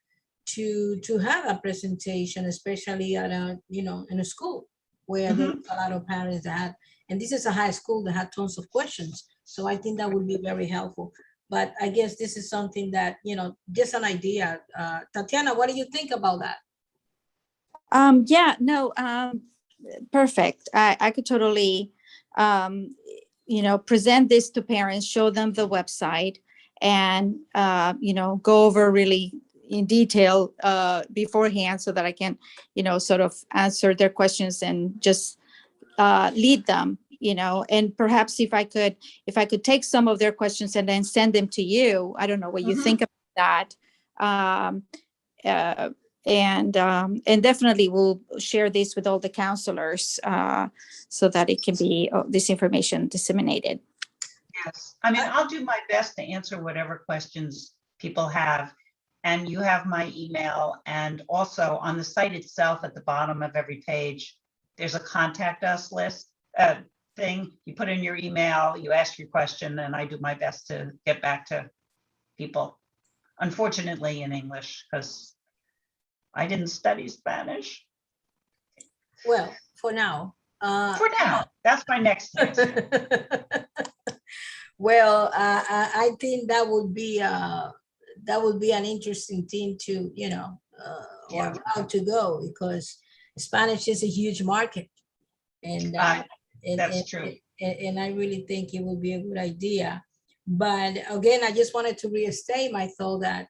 to have a presentation, especially at in a school where there's a lot of parents that and this is a high school that had tons of questions. So I think that would be very helpful. But I guess this is something that, just an idea. Tatiana, what do you think about that? Yeah, no, perfect. I could totally, present this to parents, show them the website, and, go over really in detail beforehand so that I can, sort of answer their questions and just lead them you know, and perhaps if I could take some of their questions and then send them to you. I don't know what you think about that. And definitely we'll share this with all the counselors so that it can be this information disseminated. Yes, I mean, I'll do my best to answer whatever questions people have. And you have my email, and also on the site itself at the bottom of every page, there's a contact us list thing. You put in your email, you ask your question, and I do my best to get back to people. Unfortunately in English, because I didn't study Spanish. Well, for now. For now, that's my next answer. Well, I think that would be an interesting thing to, you know, or how to go, because Spanish is a huge market, and that's true. And I really think it would be a good idea. But again, I just wanted to restate my thought that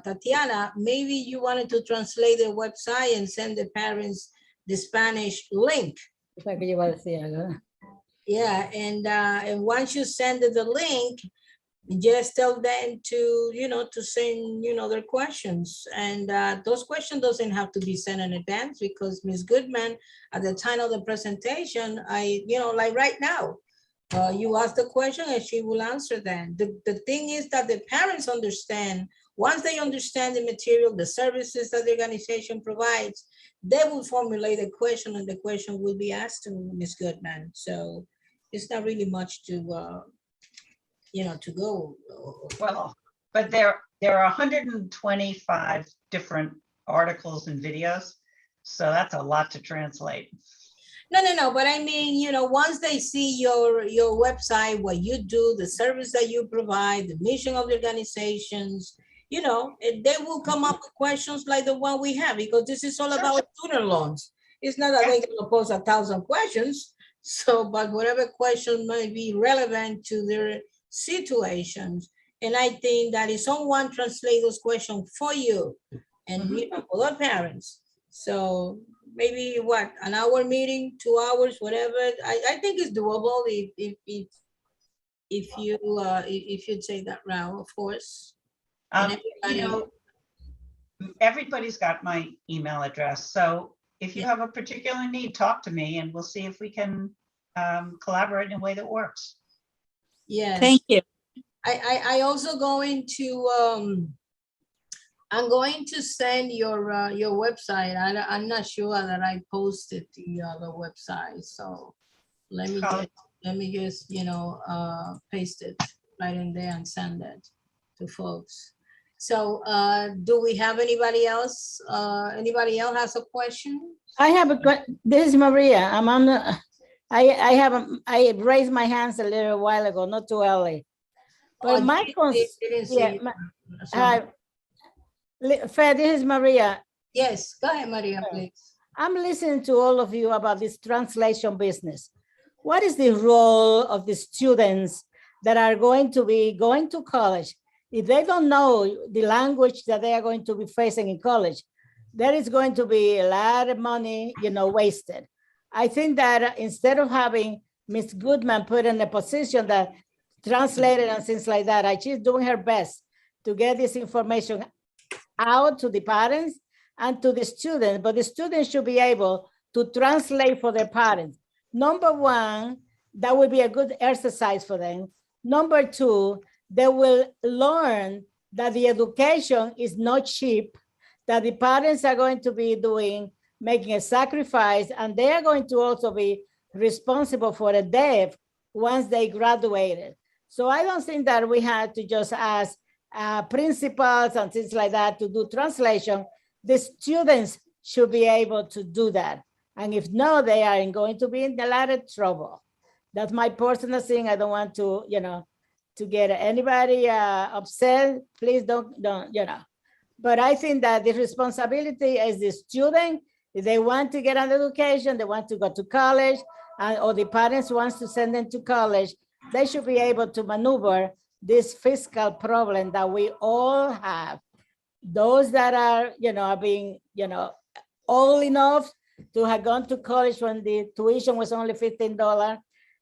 Tatiana, maybe you wanted to translate the website and send the parents the Spanish link. Yeah, and once you send the link, just tell them to, you know, to send, you know, their questions. And those questions doesn't have to be sent in advance, because Ms. Goodman, at the time of the presentation, you know, like right now, you ask the question and she will answer them. The thing is that the parents understand, once they understand the material, the services that the organization provides, they will formulate a question, and the question will be asked to Ms. Goodman. So it's not really much to, you know, to go. Well, but there are 125 different articles and videos, so that's a lot to translate. No, but I mean, you know, once they see your website, what you do, the service that you provide, the mission of the organizations, you know, they will come up with questions like the one we have, because this is all about student loans. It's not that they're going to pose 1,000 questions. So, but whatever question might be relevant to their situations. And I think that if someone translate those questions for you and you know, for the parents, so maybe what, an hour meeting, 2 hours, whatever. I think it's doable if you take that route, of course. You know, everybody's got my email address, so if you have a particular need, talk to me, and we'll see if we can collaborate in a way that works. Yes. Thank you. I also going to I'm going to send your website. I'm not sure that I posted the other website, so let me just you know paste it right in there and send it to folks. So do we have anybody else? Anybody else has a question? I have a question. This is Maria. I'm on the, I raised my hands a little while ago, not too early. But my concern, Fred, this is Maria. Yes, go ahead, Maria, please. I'm listening to all of you about this translation business. What is the role of the students that are going to be going to college? If they don't know the language that they are going to be facing in college, there is going to be a lot of money, you know, wasted. I think that instead of having Ms. Goodman put in a position that translated and things like that, she's doing her best to get this information out to the parents and to the students, but the students should be able to translate for their parents. Number one, that will be a good exercise for them. Number two, they will learn that the education is not cheap, that the parents are going to be making a sacrifice, and they are going to also be responsible for the debt once they graduated. So I don't think that we had to just ask principals and things like that to do translation. The students should be able to do that. And if no, they are going to be in a lot of trouble. That's my personal thing. I don't want to, you know, to get anybody upset. Please don't, you know. But I think that the responsibility is the student. If they want to get an education, they want to go to college, or the parents wants to send them to college, they should be able to maneuver this fiscal problem that we all have. Those that are, you know, being, you know, old enough to have gone to college when the tuition was only $15,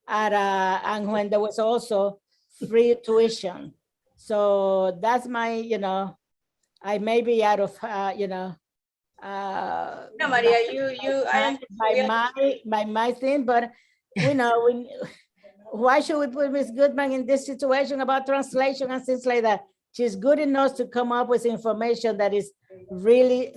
and when there was also free tuition. So that's my, I may be out of, No, Maria, my thing, but why should we put Ms. Goodman in this situation about translation and things like that? She's good enough to come up with information that is really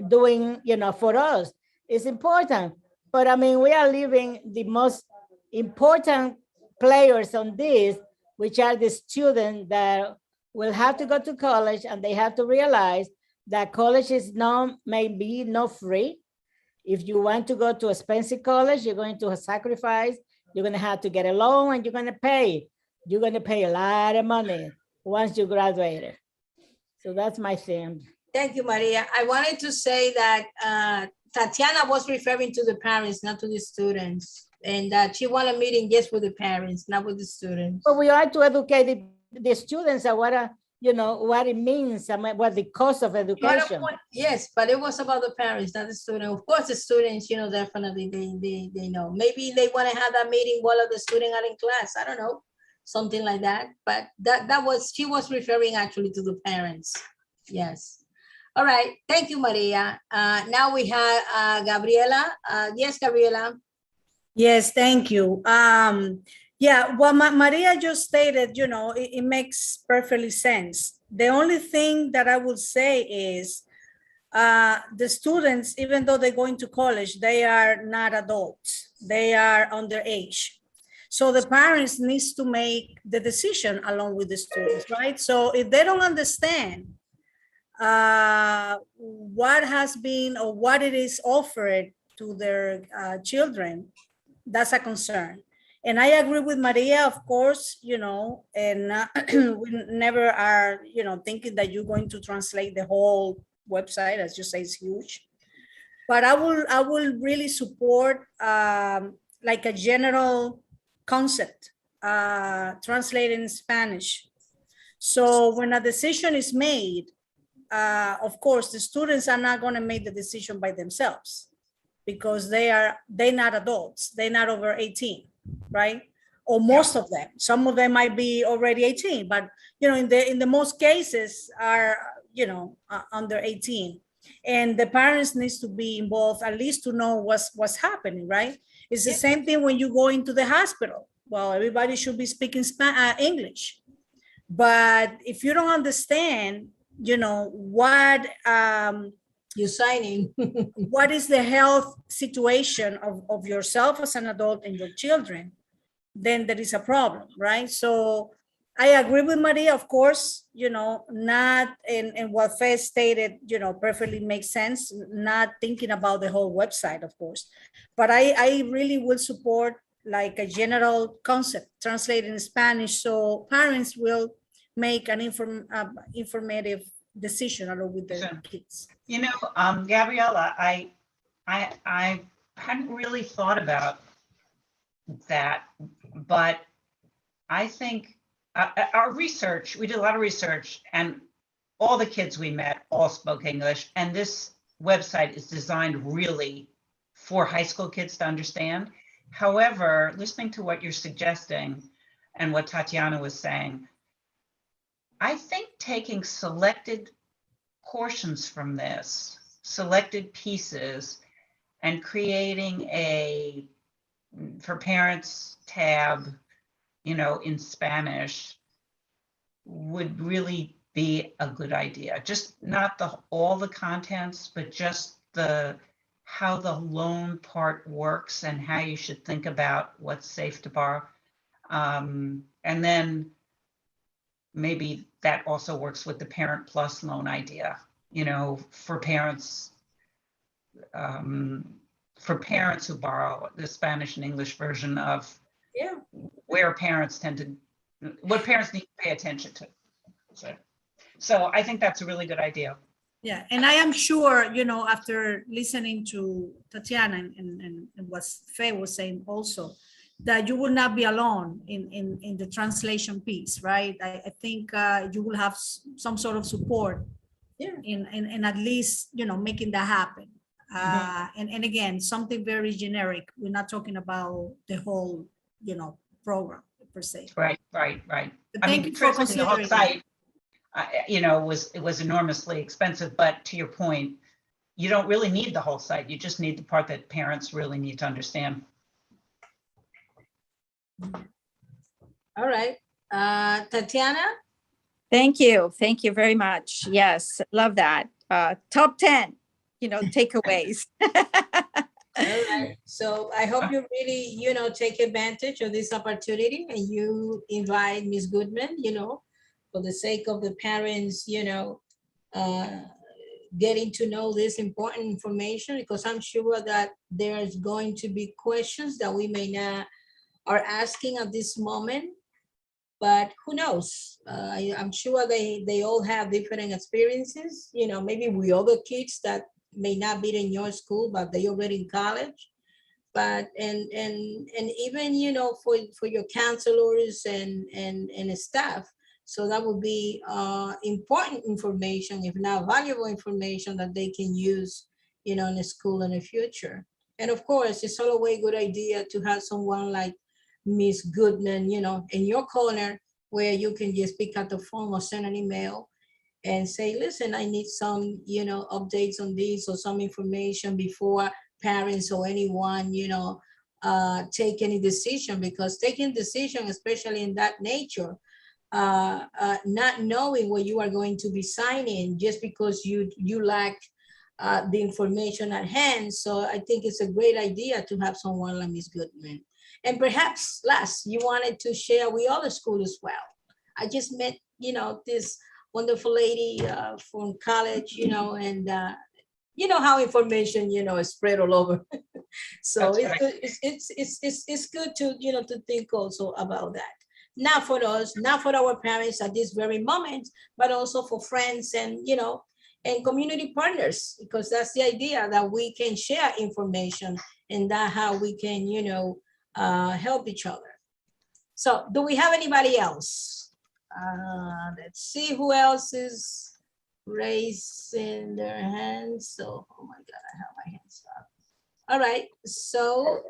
doing, for us. It's important. But I mean, we are leaving the most important players on this, which are the students that will have to go to college, and they have to realize that college is maybe not free. If you want to go to expensive college, you're going to sacrifice. You're going to have to get a loan, and you're going to pay. You're going to pay a lot of money once you graduated. So that's my thing. Thank you, Maria. I wanted to say that Tatiana was referring to the parents, not to the students, and that she wanted a meeting just with the parents, not with the students. But we are to educate the students on what it means, what the cost of education. Yes, but it was about the parents, not the student. Of course, the students, definitely they know. Maybe they want to have that meeting while the students are in class. I don't know, something like that. But she was referring actually to the parents. Yes. All right. Thank you, Maria. Now we have Gabriela. Yes, Gabriela. Yes, thank you. Yeah, what Maria just stated, it makes perfectly sense. The only thing that I would say is the students, even though they're going to college, they are not adults. They are underage. So the parents needs to make the decision along with the students, right? So if they don't understand what has been or what it is offered to their children, that's a concern. And I agree with Maria, of course, and we never are, thinking that you're going to translate the whole website, as you say, it's huge. But I will really support like a general concept, translated in Spanish. So when a decision is made, of course, the students are not going to make the decision by themselves, because they're not adults, they're not over 18, right? Or most of them. Some of them might be already 18, but in the most cases are under 18, and the parents needs to be involved, at least to know what's happening, right? It's the same thing when you go into the hospital. Well, everybody should be speaking English, but if you don't understand, what you're signing, what is the health situation of yourself as an adult and your children, then there is a problem, right? So I agree with Maria, of course, not in what Faye stated, perfectly makes sense, not thinking about the whole website, of course. But I really will support like a general concept translated in Spanish, so parents will make an informative decision along with their kids. Gabriela, I hadn't really thought about that, but I think our research, we did a lot of research, and all the kids we met all spoke English, and this website is designed really for high school kids to understand. However, listening to what you're suggesting and what Tatiana was saying, I think taking selected portions from this, selected pieces, and creating a for parents tab, in Spanish would really be a good idea. Just not all the contents, but just how the loan part works and how you should think about what's safe to borrow. And then maybe that also works with the Parent Plus loan idea, for parents who borrow the Spanish and English version of what parents need to pay attention to. So I think that's a really good idea. Yeah, and I am sure, after listening to Tatiana and what Faye was saying also, that you will not be alone in the translation piece, right? I think you will have some sort of support in at least, making that happen. And again, something very generic. We're not talking about the whole, program per se. Right. But I thank mean, you for truthfully, the whole considering. site, it was enormously expensive, but to your point, you don't really need the whole site. You just need the part that parents really need to understand. All right, Tatiana? Thank you. Thank you very much. Yes, love that. Top 10, takeaways. All right, so I hope you really, take advantage of this opportunity and you invite Ms. Goodman, for the sake of the parents, getting to know this important information, because I'm sure that there's going to be questions that we may not are asking at this moment, but who knows? I'm sure they all have different experiences, maybe with other kids that may not be in your school, but they already in college. But and even for your counselors and staff, so that would be important information, if not valuable information, that they can use in the school in the future. And of course, it's always a good idea to have someone like Miss Goodman, in your corner, where you can just pick up the phone or send an email and say, listen, I need some, updates on this or some information before parents or anyone, take any decision, because taking decision, especially in that nature, not knowing what you are going to be signing just because you lack the information at hand. So I think it's a great idea to have someone like Ms. Goodman. And perhaps last, you wanted to share with other schools as well. I just met, this wonderful lady from college, and how information, is spread all over. So That's it's good. It's good to, to think also about that. Not for us, not for our parents at this very moment, but also for friends and, and community partners, because that's the idea, that we can share information and that how we can, help each other. So do we have anybody else? Let's see who else is raising their hands. So, oh my God, I have my hands up. All right, so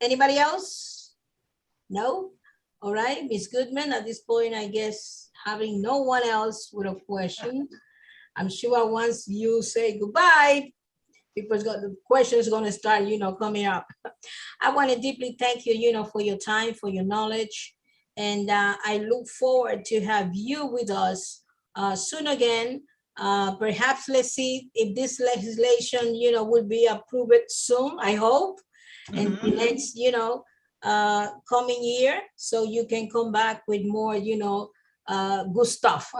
anybody else? No? All right, Ms. Goodman, at this point, I guess having no one else with a question, I'm sure once you say goodbye, the questions going to start, coming up. I want to deeply thank you, for your time, for your knowledge. And I look forward to have you with us soon again. Perhaps let's see if this legislation, will be approved soon, I hope. And the next, coming year, so you can come back with more, good stuff,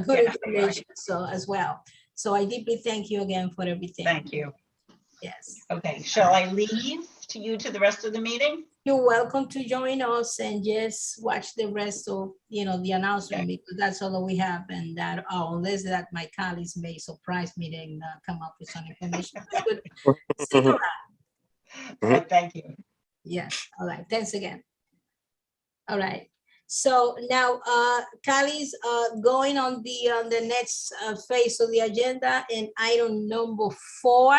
good information, so as well. So I deeply thank you again for everything. Thank you. Yes. Okay, shall I leave to the rest of the meeting? You're welcome to join us and just watch the rest of, the announcement, because that's all that we have. And that, unless that my colleagues may surprise me and come up with some information. Stick around. All right, thank you. Yes, all right, thanks again. All right, so now Kali's going on the next phase of the agenda, and item number 4.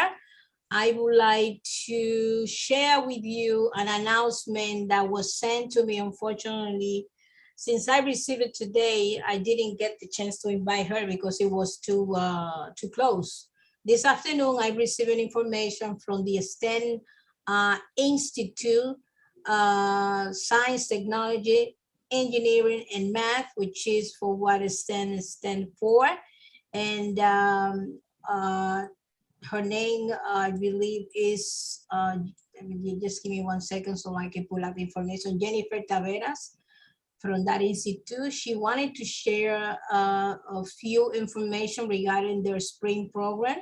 I would like to share with you an announcement that was sent to me. Unfortunately, since I received it today, I didn't get the chance to invite her because it was too close. This afternoon, I received information from the STEM Institute, Science, Technology, Engineering, and Math, which is for what STEM stands for. And her name, I believe, is, just give me 1 second so I can pull up the information, Jennifer Taveras from that institute. She wanted to share a few information regarding their spring program.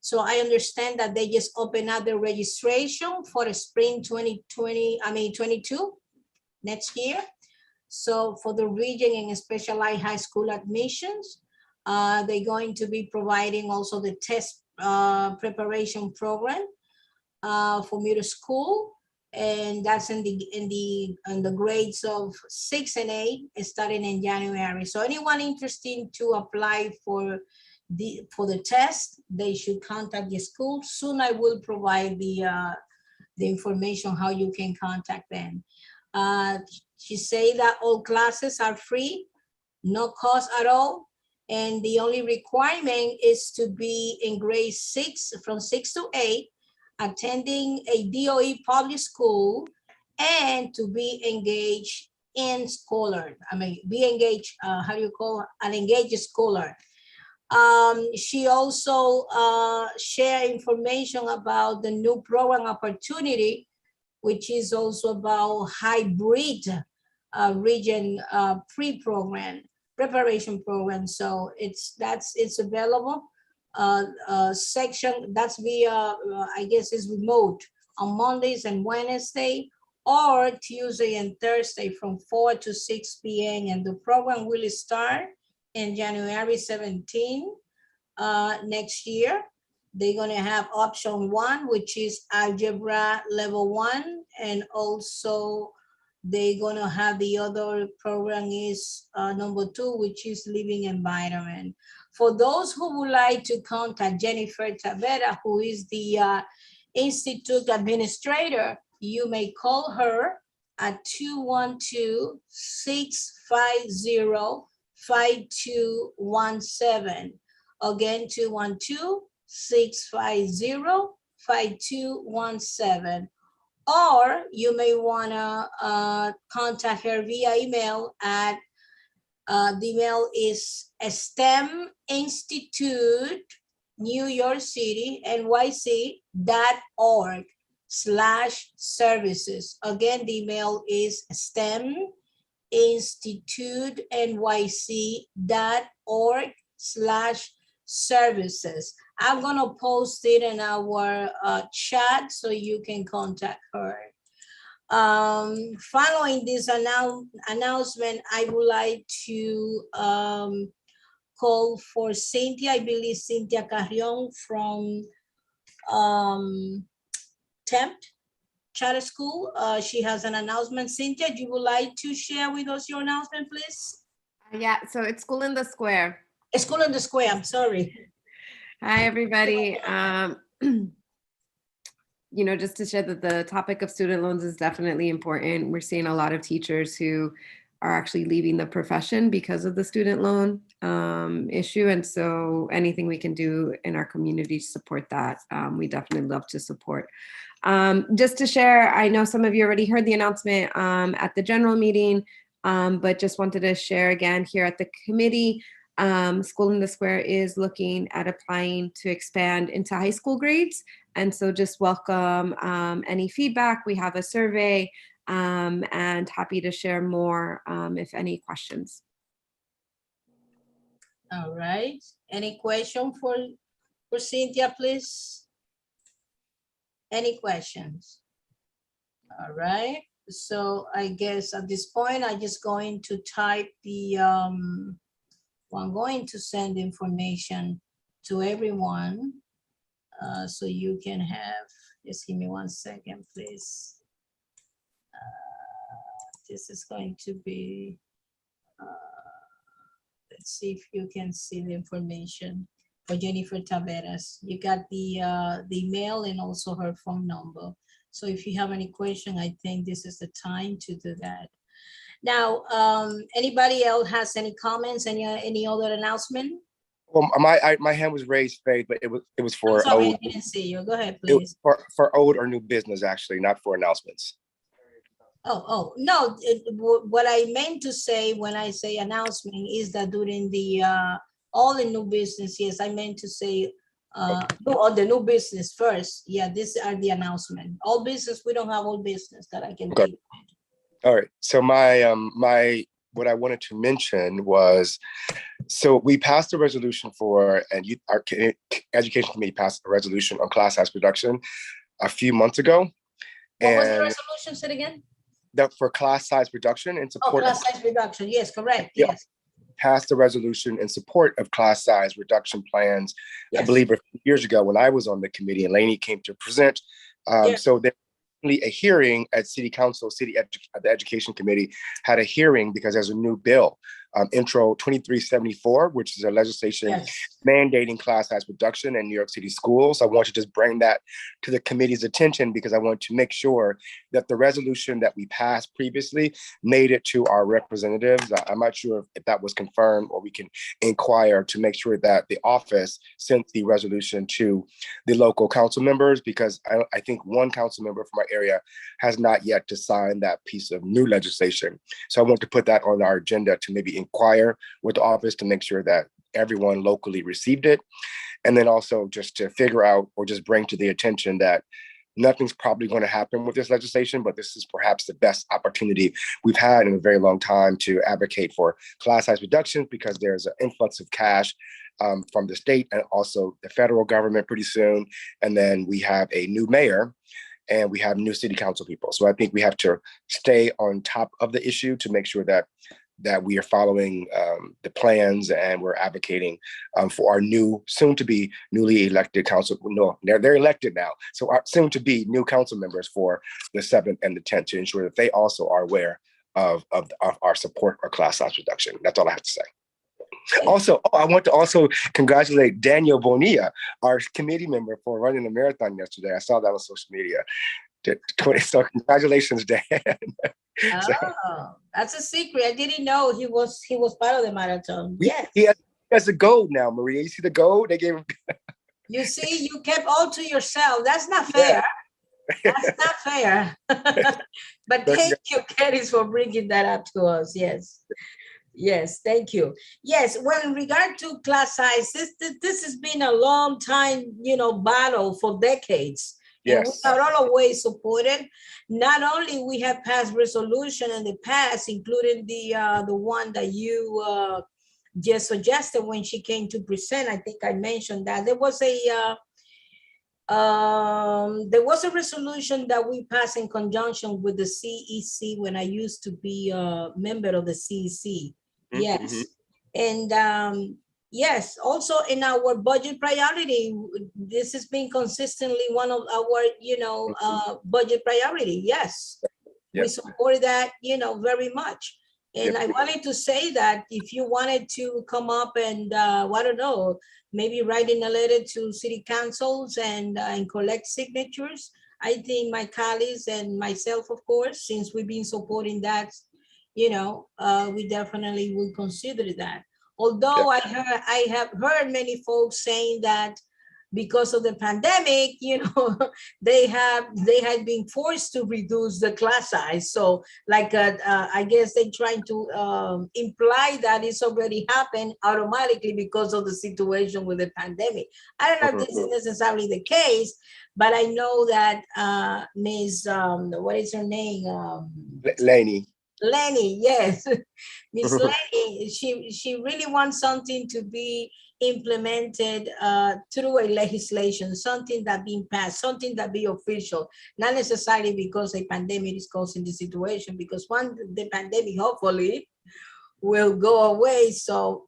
So I understand that they just opened up the registration for the spring 22 next year. So for the region and specialized high school admissions, they're going to be providing also the test preparation program for middle school, and that's in the grades of 6 and 8, starting in January. So anyone interested to apply for the test, they should contact the school. Soon I will provide the information how you can contact them. She say that all classes are free, no cost at all. And the only requirement is to be in grade 6, from 6 to 8, attending a DOE public school, and to be engaged in scholar. I mean, be engaged, how do you call it? An engaged scholar. She also share information about the new program opportunity, which is also about hybrid region pre-program, preparation program. So it's available. Section that's via, I guess is remote on Mondays and Wednesday, or Tuesday and Thursday from 4 to 6 p.m. And the program will start in January 17 next year. They're gonna have option 1, which is algebra level 1, and also they're gonna have the other program is number 2, which is living environment. For those who would like to contact Jennifer Tavera, who is the Institute Administrator, you may call her at 212-650-5217. Again, 212-650-5217. Or you may wanna contact her via email at, the email is STEM Institute, New York City, NYC.org/services. Again, the email is STEM Institute NYC.org/services. I'm gonna post it in our chat so you can contact her. Following this announcement, I would like to call for Cynthia, I believe Cynthia Carrion from Temp Charter School. She has an announcement. Cynthia, you would like to share with us your announcement, please? Yeah, so it's School in the Square. School in the Square, I'm sorry. Hi, everybody. You know, just to share that the topic of student loans is definitely important. We're seeing a lot of teachers who are actually leaving the profession because of the student loan issue. And so anything we can do in our community to support that, we definitely love to support. Just to share, I know some of you already heard the announcement at the general meeting, but just wanted to share again here at the committee. School in the Square is looking at applying to expand into high school grades. And so just welcome any feedback. We have a survey and happy to share more if any questions. All right. Any question for Cynthia, please? Any questions? All right. So I guess at this point, I'm just going to type the, I'm going to send information to everyone so you can have, just give me 1 second, please. This is going to be, let's see if you can see the information for Jennifer Taveras. You got the email and also her phone number. So if you have any question, I think this is the time to do that. Now, anybody else has any comments, any other announcement? Well, my hand was raised, Faith, but it was for I'm sorry, old, I didn't see you. Go ahead, it was please. for old or new business, actually, not for announcements. Oh, no, what I meant to say when I say announcement is that during the, all the new business, yes, I meant to say, on the new business first. Yeah, these are the announcement. All business, we don't have all business that I can Okay. think. All right, so what I wanted to mention was, so we passed a resolution for, and our education committee passed a resolution on class size reduction a few months ago. What was the And resolution said again? that for class size reduction in Oh, support of class size reduction, yes, correct, Yeah. yes. passed a resolution in support of class size reduction plans, I Yes. believe a few years ago when I was on the committee and Lainey came to present. Yeah. So there's a hearing at City Council, the Education Committee had a hearing because there's a new bill Intro 2374, which is a legislation mandating class size reduction in New York City schools. I want to just bring that to the committee's attention because I want to make sure that the resolution that we passed previously made it to our representatives. I'm not sure if that was confirmed, or we can inquire to make sure that the office sent the resolution to the local council members, because I think one council member from our area has not yet to sign that piece of new legislation. So I want to put that on our agenda to maybe inquire with the office to make sure that everyone locally received it. And then also just to figure out or just bring to the attention that nothing's probably going to happen with this legislation, but this is perhaps the best opportunity we've had in a very long time to advocate for class size reductions, because there's an influx of cash from the state and also the federal government pretty soon. And then we have a new mayor and we have new city council people. So I think we have to stay on top of the issue to make sure that we are following the plans, and we're advocating for our new, soon to be newly elected council. No, they're elected now. So our soon to be new council members for the 7th and the 10th, to ensure that they also are aware of our support for class size reduction. That's all I have to say. Also, I want to also congratulate Daniel Bonilla, our committee member, for running a marathon yesterday. I saw that on social media. So congratulations, Dan. Oh, that's a secret. I didn't know he was part of the marathon. Yes. He has a gold now, Maria. You see the gold they gave him? You see, you kept all to yourself. That's not fair. Yeah. That's not fair. But thank you, Candice, for bringing that up to us. Yes. Yes, thank you. Yes, well, in regard to class size, this has been a long time, battle for decades. Yes. And we are always supported. Not only we have passed resolution in the past, including the one that you just suggested when she came to present. I think I mentioned that there was a resolution that we passed in conjunction with the CEC when I used to be a member of the CEC. Yes. And yes, also in our budget priority, this has been consistently one of our, budget priority. Yes. We support that, very much. And I wanted to say that if you wanted to come up and, I don't know, maybe writing a letter to city councils and collect signatures, I think my colleagues and myself, of course, since we've been supporting that, we definitely will consider that. Although I have heard many folks saying that because of the pandemic, they had been forced to reduce the class size. So I guess they're trying to imply that it's already happened automatically because of the situation with the pandemic. I don't know if this is necessarily the case, but I know that Ms. What is her name? Lenny, yes. Miss Lenny, she really wants something to be implemented through a legislation, something that being passed, something that be official, not necessarily because a pandemic is causing the situation, because once the pandemic hopefully will go away, so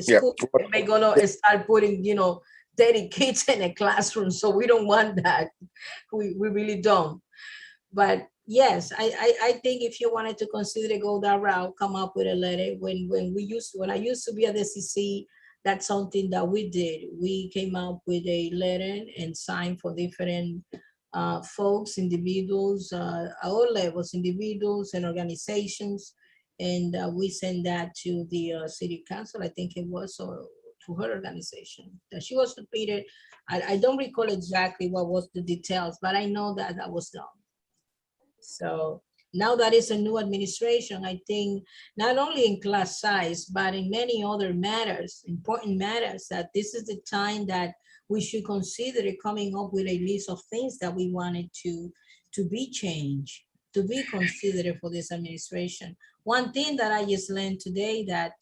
schools are gonna start putting 30 kids in a classroom, so we don't want that. We really don't. But yes, I think if you wanted to consider go that route, come up with a letter. When I used to be at the CC, that's something that we did. We came up with a letter and signed for different folks, individuals, all levels, individuals and organizations. And we sent that to the city council, I think it was, or to her organization. That she was repeated. I don't recall exactly what was the details, but I know that that was done. So now that it's a new administration, I think not only in class size, but in many other matters, important matters, that this is the time that we should consider coming up with a list of things that we wanted to be changed, to be considered for this administration. One thing that I just learned today that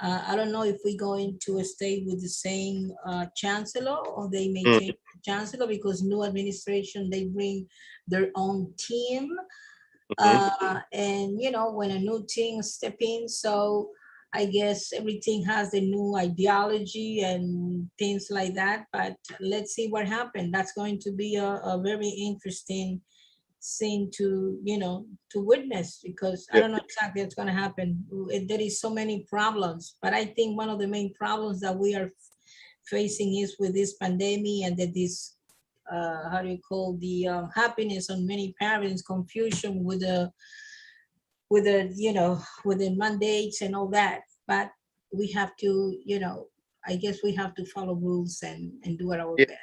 I don't know if we're going to stay with the same chancellor, or they may change the chancellor, because new administration, they bring their own team. And when a new team step in, so I guess everything has a new ideology and things like that, but let's see what happens. That's going to be a very interesting scene to, to witness, because I Yeah. don't know exactly what's going to happen. There is so many problems, but I think one of the main problems that we are facing is with this pandemic, and that this, how do you call, the happiness on many parents, confusion with the, with the mandates and all that. But we have to, I guess we have to follow rules and do our Yeah. best.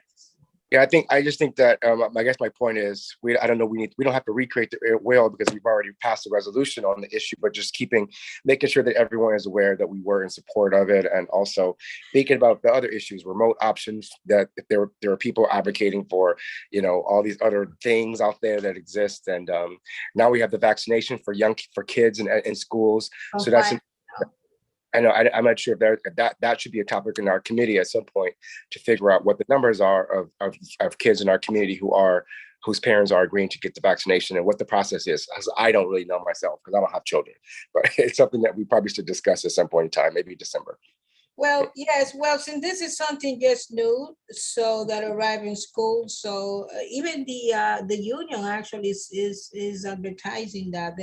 Yeah, I just think that I guess my point is I don't know, we don't have to recreate the wheel because we've already passed a resolution on the issue, but just making sure that everyone is aware that we were in support of it, and also thinking about the other issues, remote options, that if there are people advocating for, all these other things out there that exist, and now we have the vaccination for kids in schools, so that's. I know I'm not sure if that should be a topic in our committee at some point, to figure out what the numbers are of kids in our community whose parents are agreeing to get the vaccination, and what the process is. I don't really know myself because I don't have children, but it's something that we probably should discuss at some point in time, maybe December. Well, yes. Well, since this is something just new, so that arrived in school, so even the union actually is advertising that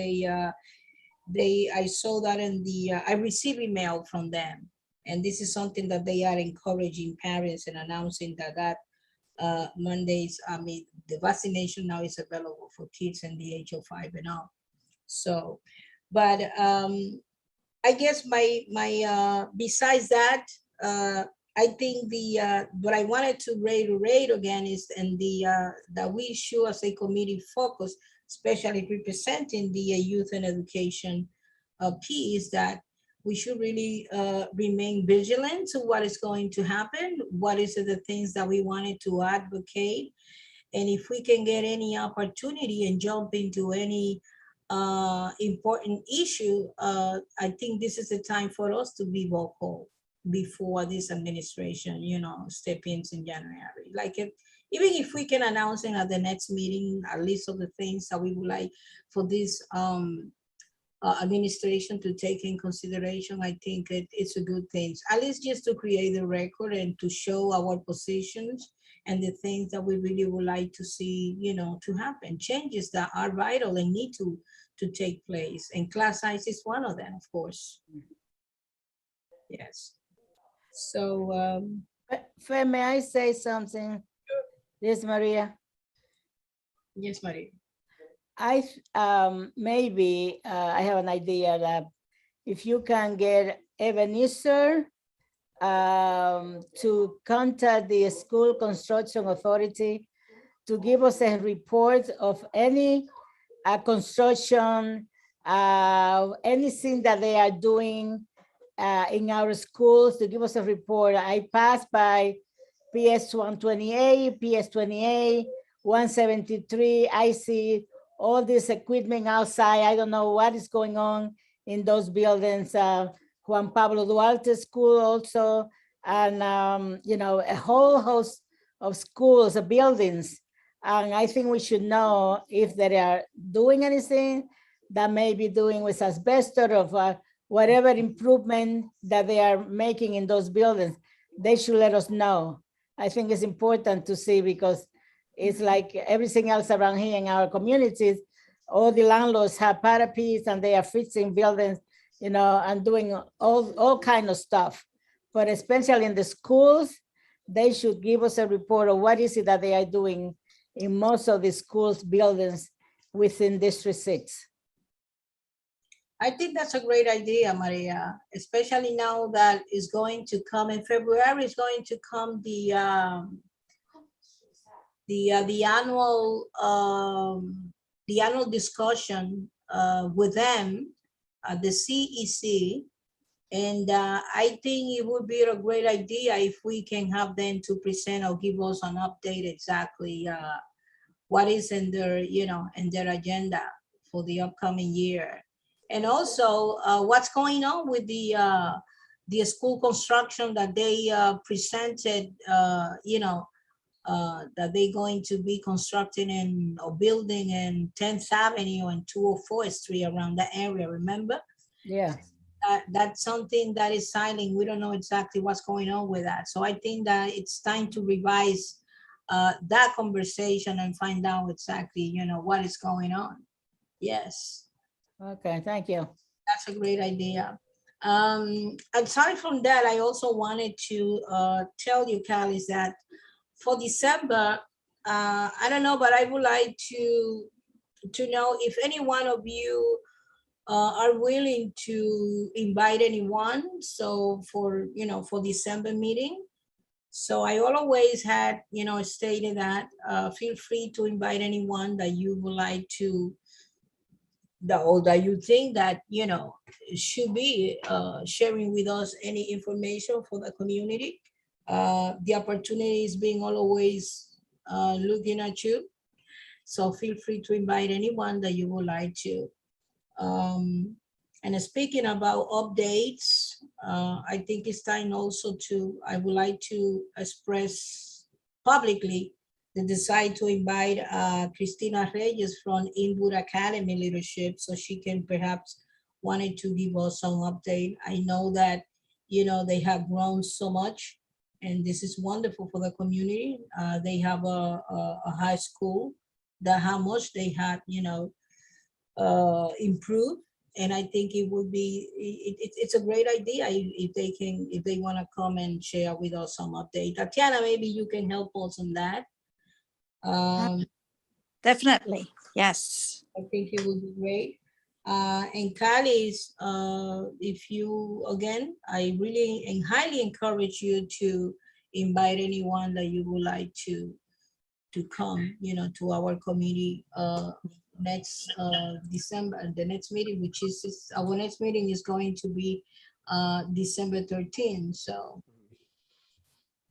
I saw that in I received email from them, and this is something that they are encouraging parents and announcing that Mondays, the vaccination now is available for kids in the age of 5 and up. So, but I guess my besides that, I think what I wanted to reiterate again is that we should, as a committee, focus, especially representing the youth and education piece, that we should really remain vigilant to what is going to happen, what is the things that we wanted to advocate, and if we can get any opportunity and jump into any important issue, I think this is the time for us to be vocal before this administration, step in January. Even if we can announce it at the next meeting, a list of the things that we would like for this administration to take in consideration, I think it's a good thing. At least just to create the record and to show our positions and the things that we really would like to see, to happen. Changes that are vital and need to take place. And class size is one of them, of course. Yes. So, May I say something? Yes, Maria. Yes, Maria. Maybe I have an idea that if you can get Ebenezer to contact the school construction authority to give us a report of any construction, anything that they are doing in our schools, to give us a report. I passed by PS 128, PS 28, 173. I see all this equipment outside. I don't know what is going on in those buildings. Juan Pablo Duarte School also, and a whole host of schools, buildings. And I think we should know if they are doing anything that may be doing with asbestos or whatever improvement that they are making in those buildings. They should let us know. I think it's important to see, because it's like everything else around here in our communities. All the landlords have parapets and they are fixing buildings, and doing all kind of stuff. But especially in the schools, they should give us a report of what is it that they are doing in most of the schools buildings within District 6. I think that's a great idea, Maria, especially now that is going to come in February, is going to come the annual discussion with them, the CEC, and I think it would be a great idea if we can have them to present or give us an update exactly what is in their, in their agenda for the upcoming year. And also what's going on with the school construction that they presented, that they're going to be constructing or building in 10th Avenue and 204th Street, around that area, remember? Yeah. That's something that is silent. We don't know exactly what's going on with that. So I think that it's time to revise that conversation and find out exactly, what is going on. Yes. Okay, thank you. That's a great idea. Aside from that, I also wanted to tell you, Callie, that for December, I don't know, but I would like to know if any one of you are willing to invite anyone. So for December meeting. So I always had, stated that feel free to invite anyone that you would like to, that you think that, should be sharing with us any information for the community. The opportunity is being always looking at you. So feel free to invite anyone that you would like to. And speaking about updates, I think it's time also I would like to express publicly the desire to invite Cristina Reyes from Inwood Academy Leadership, so she can perhaps wanted to give us some update. I know that, they have grown so much, and this is wonderful for the community. They have a high school that how much they have, improved. And I think it would be, it's a great idea if they want to come and share with us some update. Tatiana, maybe you can help us on that. Definitely, yes. I think it would be great. And Kali's, if you, again, I really and highly encourage you to invite anyone that you would like to come, to our committee next December, the next meeting, which is our next meeting is going to be December 13th.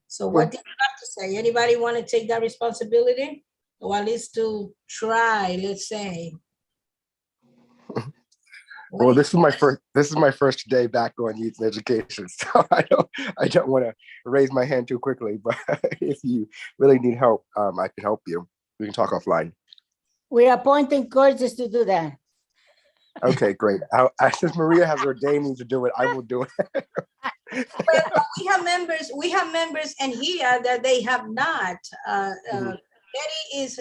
So what do you have to say? Anybody want to take that responsibility? Or at least to try, let's say. Well, this is my first day back on youth education, so I don't want to raise my hand too quickly. But if you really need help, I can help you. We can talk offline. We're appointing coaches to do that. Okay, great. Since Maria has ordained me to do it, I will do it. Well, we have members in here that they have not. Katie is,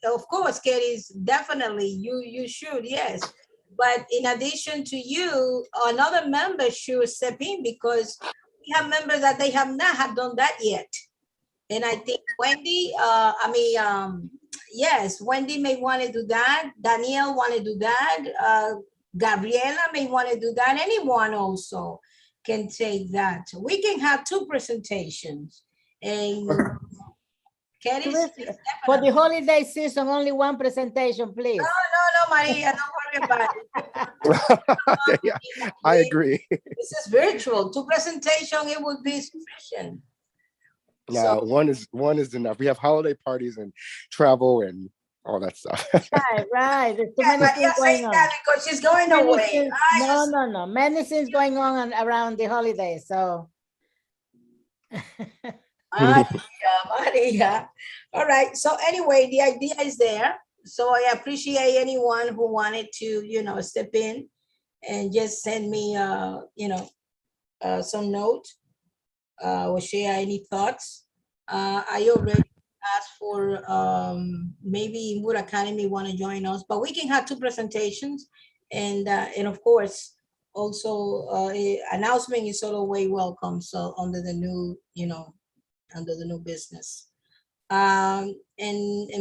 of course, Katie is definitely, you should, yes. But in addition to you, another member should step in, because we have members that they have not have done that yet. And I think Wendy, yes, Wendy may want to do that. Danielle want to do that. Gabriela may want to do that. Anyone also can take that. We can have 2 presentations. And for the holiday season, only 1 presentation, please. No, Maria, don't worry about it. Yeah, I agree. This is virtual. 2 presentations, it would be sufficient. No, one is enough. We have holiday parties and travel and all that stuff. Right. There's too many things going on. Because she's going away. No. Many things going on around the holidays. So. Maria. All right. So anyway, the idea is there. So I appreciate anyone who wanted to, step in and just send me, some note or share any thoughts. I already asked for maybe Inwood Academy want to join us, but we can have 2 presentations, and of course also announcement is always welcome. So under the new, under the new business. And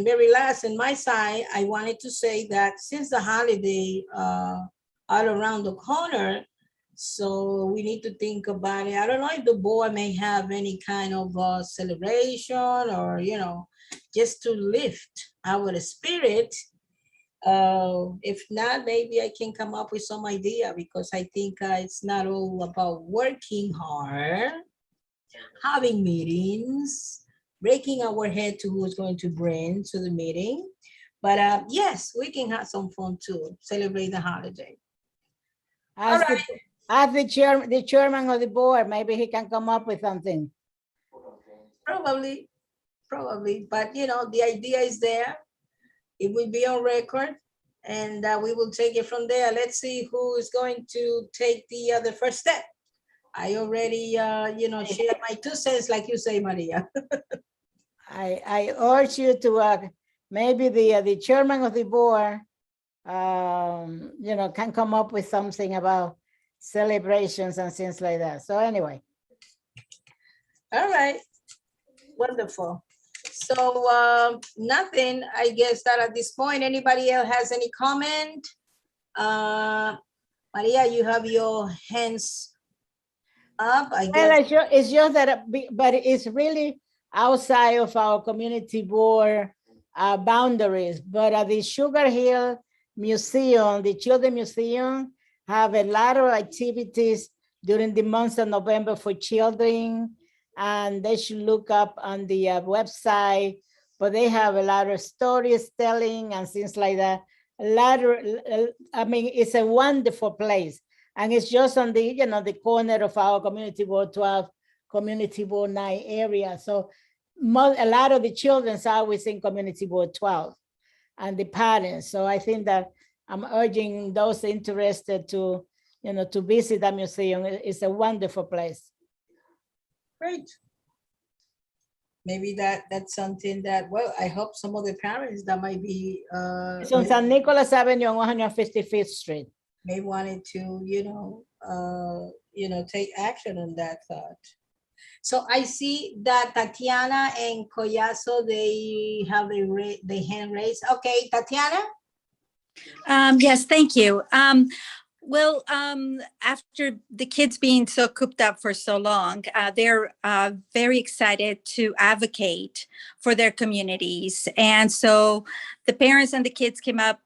very last, in my side, I wanted to say that since the holiday are around the corner, so we need to think about it. I don't know if the board may have any kind of celebration or, just to lift our spirit. If not, maybe I can come up with some idea, because I think it's not all about working hard, having meetings, breaking our head to who's going to bring to the meeting. But yes, we can have some fun too, celebrate the holiday. Ask the chairman of the board, maybe he can come up with something. Probably, but the idea is there. It will be on record, and we will take it from there. Let's see who is going to take the first step. I already, shared my 2 cents, like you say, Maria. I urge you to maybe the chairman of the board, can come up with something about celebrations and things like that. So anyway. All right, wonderful. So nothing, I guess that at this point, anybody else has any comment? Maria, you have your hands up, I Well, guess. it's just that, but it's really outside of our community board boundaries. But at the Sugar Hill Museum, the Children Museum, have a lot of activities during the month of November for children, and they should look up on the website. But they have a lot of stories telling and things like that. It's a wonderful place. And it's just on the, the corner of our Community Board 12, Community Board 9 area. So a lot of the children are within Community Board 12 and the parents. So I think that I'm urging those interested to, to visit the museum. It's a wonderful place. Great. Maybe that's something that, well, I hope some of the parents that might be It's on San Nicolas Avenue on 155th Street. may wanted to, take action on that thought. So I see that Tatiana and Collazo, they have the hand raised. Okay, Tatiana? Yes, thank you. Well, after the kids being so cooped up for so long, they're very excited to advocate for their communities. And so the parents and the kids came up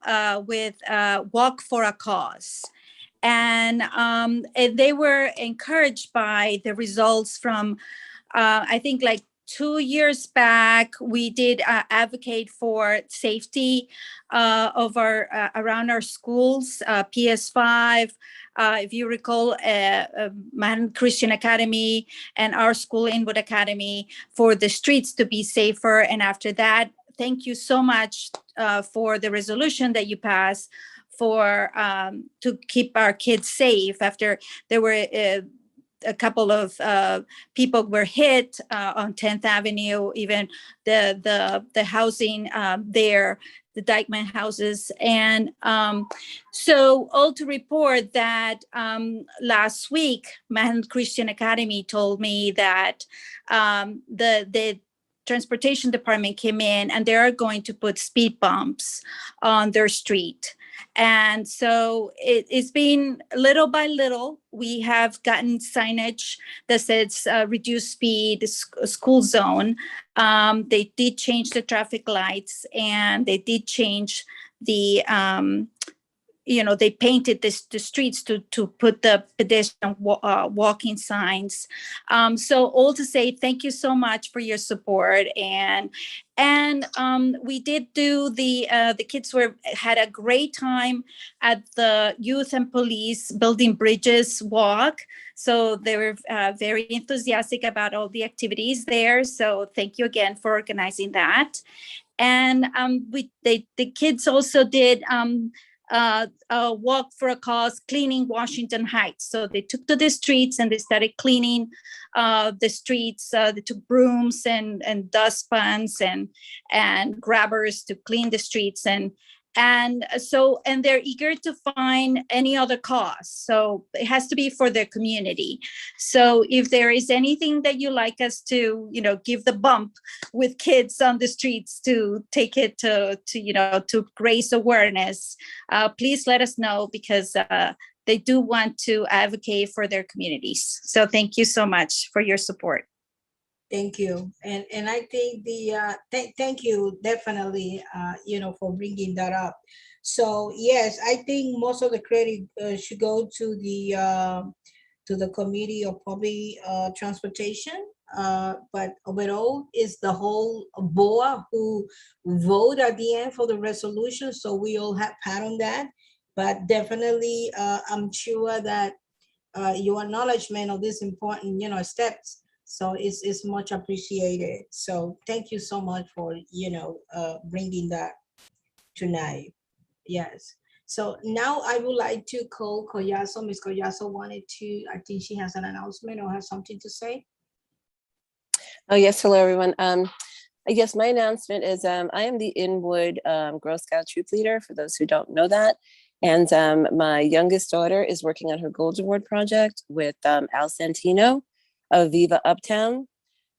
with Walk for a Cause. And they were encouraged by the results from, I think, like 2 years back, we did advocate for safety of around our schools, PS5. If you recall, Manhattan Christian Academy and our school, Inwood Academy, for the streets to be safer. And after that, thank you so much for the resolution that you passed for to keep our kids safe after there were a couple of people were hit on 10th Avenue, even the housing there, the Dykeman houses. And so all to report that last week, Manhattan Christian Academy told me that the transportation department came in and they are going to put speed bumps on their street. And so it's been little by little, we have gotten signage that says reduce speed, school zone. They did change the traffic lights and they did change the, they painted the streets to put the pedestrian walking signs. So all to say, thank you so much for your support. And we did do the kids had a great time at the Youth and Police Building Bridges walk. So they were very enthusiastic about all the activities there. So thank you again for organizing that. And the kids also did a walk for a cause, cleaning Washington Heights. So they took to the streets and they started cleaning the streets. They took brooms and dustpans and grabbers to clean the streets. And they're eager to find any other cause. So it has to be for their community. So if there is anything that you like us to, give the bump with kids on the streets to take it to raise awareness, please let us know, because they do want to advocate for their communities. So thank you so much for your support. Thank you. And I think thank you definitely, for bringing that up. So yes, I think most of the credit should go to the Committee of Public Transportation. But overall, it's the whole board who vote at the end for the resolution. So we all have part on that. But definitely, I'm sure that your acknowledgement of this important, steps. So it's much appreciated. So thank you so much for, bringing that tonight. Yes. So now I would like to call Collazo. Ms. Collazo wanted to, I think she has an announcement or has something to say. Oh, yes. Hello, everyone. Yes, my announcement is I am the Inwood Girl Scout troop leader, for those who don't know that. And my youngest daughter is working on her Gold Award project with Al Santino of Viva Uptown.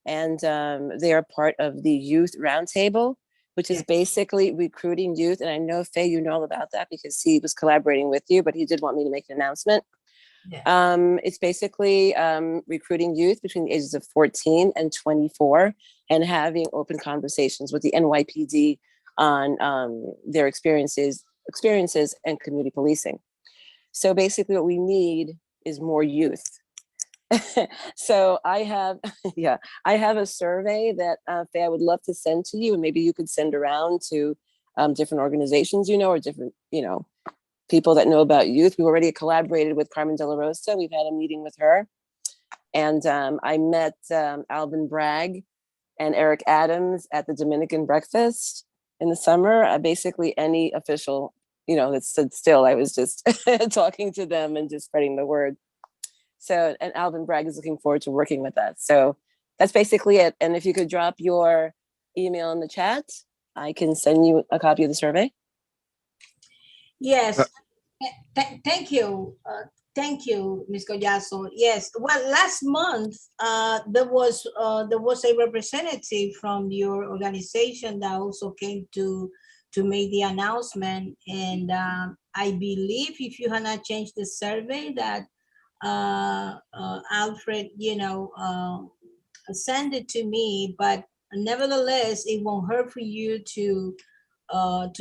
And they are part of the Youth Roundtable, which is basically recruiting youth. And I know, Faye, you know all about that because he was collaborating with you, but he did want me to make an announcement. It's basically recruiting youth between the ages of 14 and 24 and having open conversations with the NYPD on their experiences and community policing. So basically what we need is more youth. So I have, I have a survey that Faye, I would love to send to you, and maybe you could send around to different organizations, or different, people that know about youth. We've already collaborated with Carmen De La Rosa. We've had a meeting with her. And I met Alvin Bragg and Eric Adams at the Dominican breakfast in the summer. Basically any official, that stood still, I was just talking to them and just spreading the word. So, and Alvin Bragg is looking forward to working with us. So that's basically it. And if you could drop your email in the chat, I can send you a copy of the survey. Yes, thank you. Thank you, Ms. Collazo. Yes, well, last month, there was a representative from your organization that also came to make the announcement. And I believe if you have not changed the survey that Alfred, send it to me, but nevertheless, it won't hurt for you to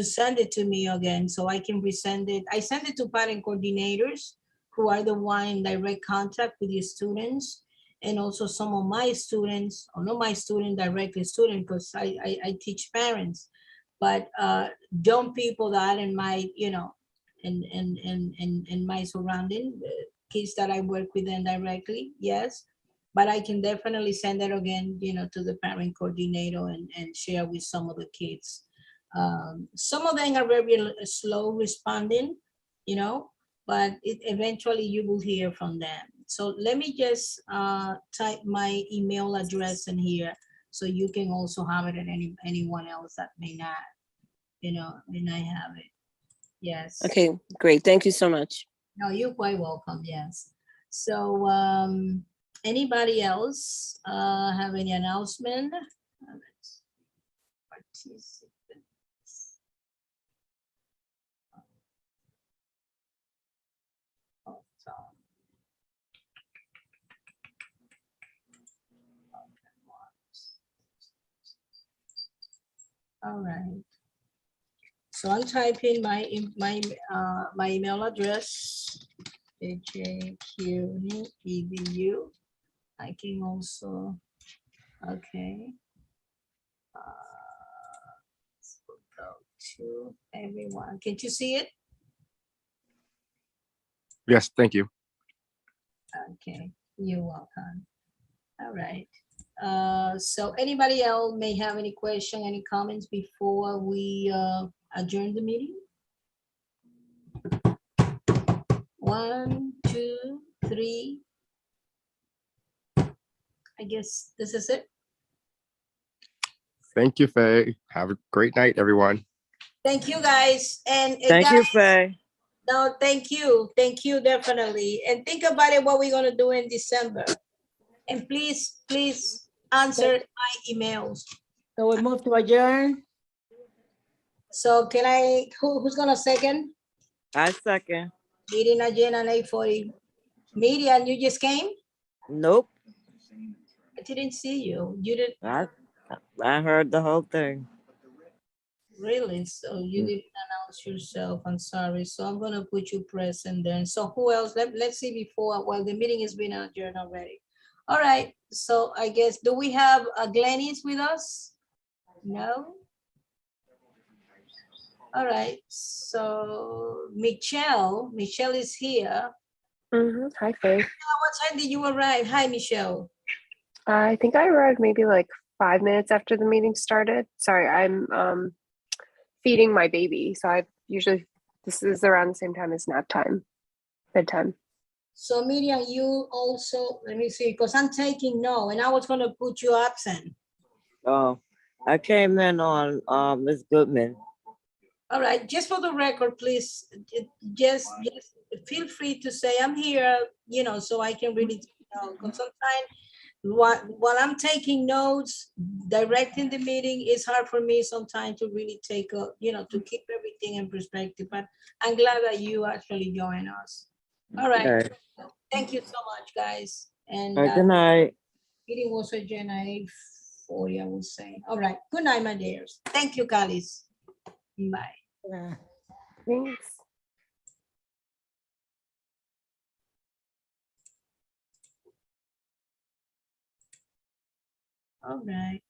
send it to me again so I can resend it. I send it to parent coordinators who are the one in direct contact with your students, and also some of my students, or not my student directly student, because I teach parents, but young people that are in my, in my surrounding, kids that I work with them directly, yes. But I can definitely send it again, to the parent coordinator and share with some of the kids. Some of them are very slow responding, but eventually you will hear from them. So let me just type my email address in here so you can also have it, and anyone else that may not, may not have it. Yes. Okay, great. Thank you so much. No, you're quite welcome. Yes. So anybody else have any announcement? All right. So I'm typing my email address, HAQEDU. I can also, okay. Let's go to everyone. Can you see it? Yes, thank you. Okay, you're welcome. All right. So anybody else may have any question, any comments before we adjourn the meeting? 1, 2, 3. I guess this is it. Thank you, Faye. Have a great night, everyone. Thank you, guys. And Thank you, guys, Faye. no, thank you, definitely. And think about it, what we're gonna do in December. And please answer my emails. So we move to adjourn. So can who's gonna second? I second. Meeting agenda at 8:40. Median, you just came? Nope. I didn't see you. You didn't I heard the whole thing. really? So you didn't announce yourself. I'm sorry. So I'm gonna put you present then. So who else? Let's see before. Well, the meeting has been adjourned already. All right. So I guess, do we have Glennis with us? No. All right. So Michelle is here. Hi, Faye. What time did you arrive? Hi, Michelle. I think I arrived maybe like 5 minutes after the meeting started. Sorry, I'm feeding my baby. So this is around the same time as nap time, bedtime. So Miriam, you also, let me see, because I'm taking no, and I was gonna put you absent. Oh. I came in on Ms. Goodman. All right, just for the record, please, just feel free to say I'm here, you know, so I can really, because sometimes while I'm taking notes, directing the meeting, it's hard for me sometimes to really take a, you know, to keep everything in perspective, but I'm glad that you actually join us. All right, Okay. thank you so much, guys. And Good night. meeting was adjourned at 8:40, I would say. All right, good night, my dears. Thank you, Callis. Bye. Yeah. Thanks. All right.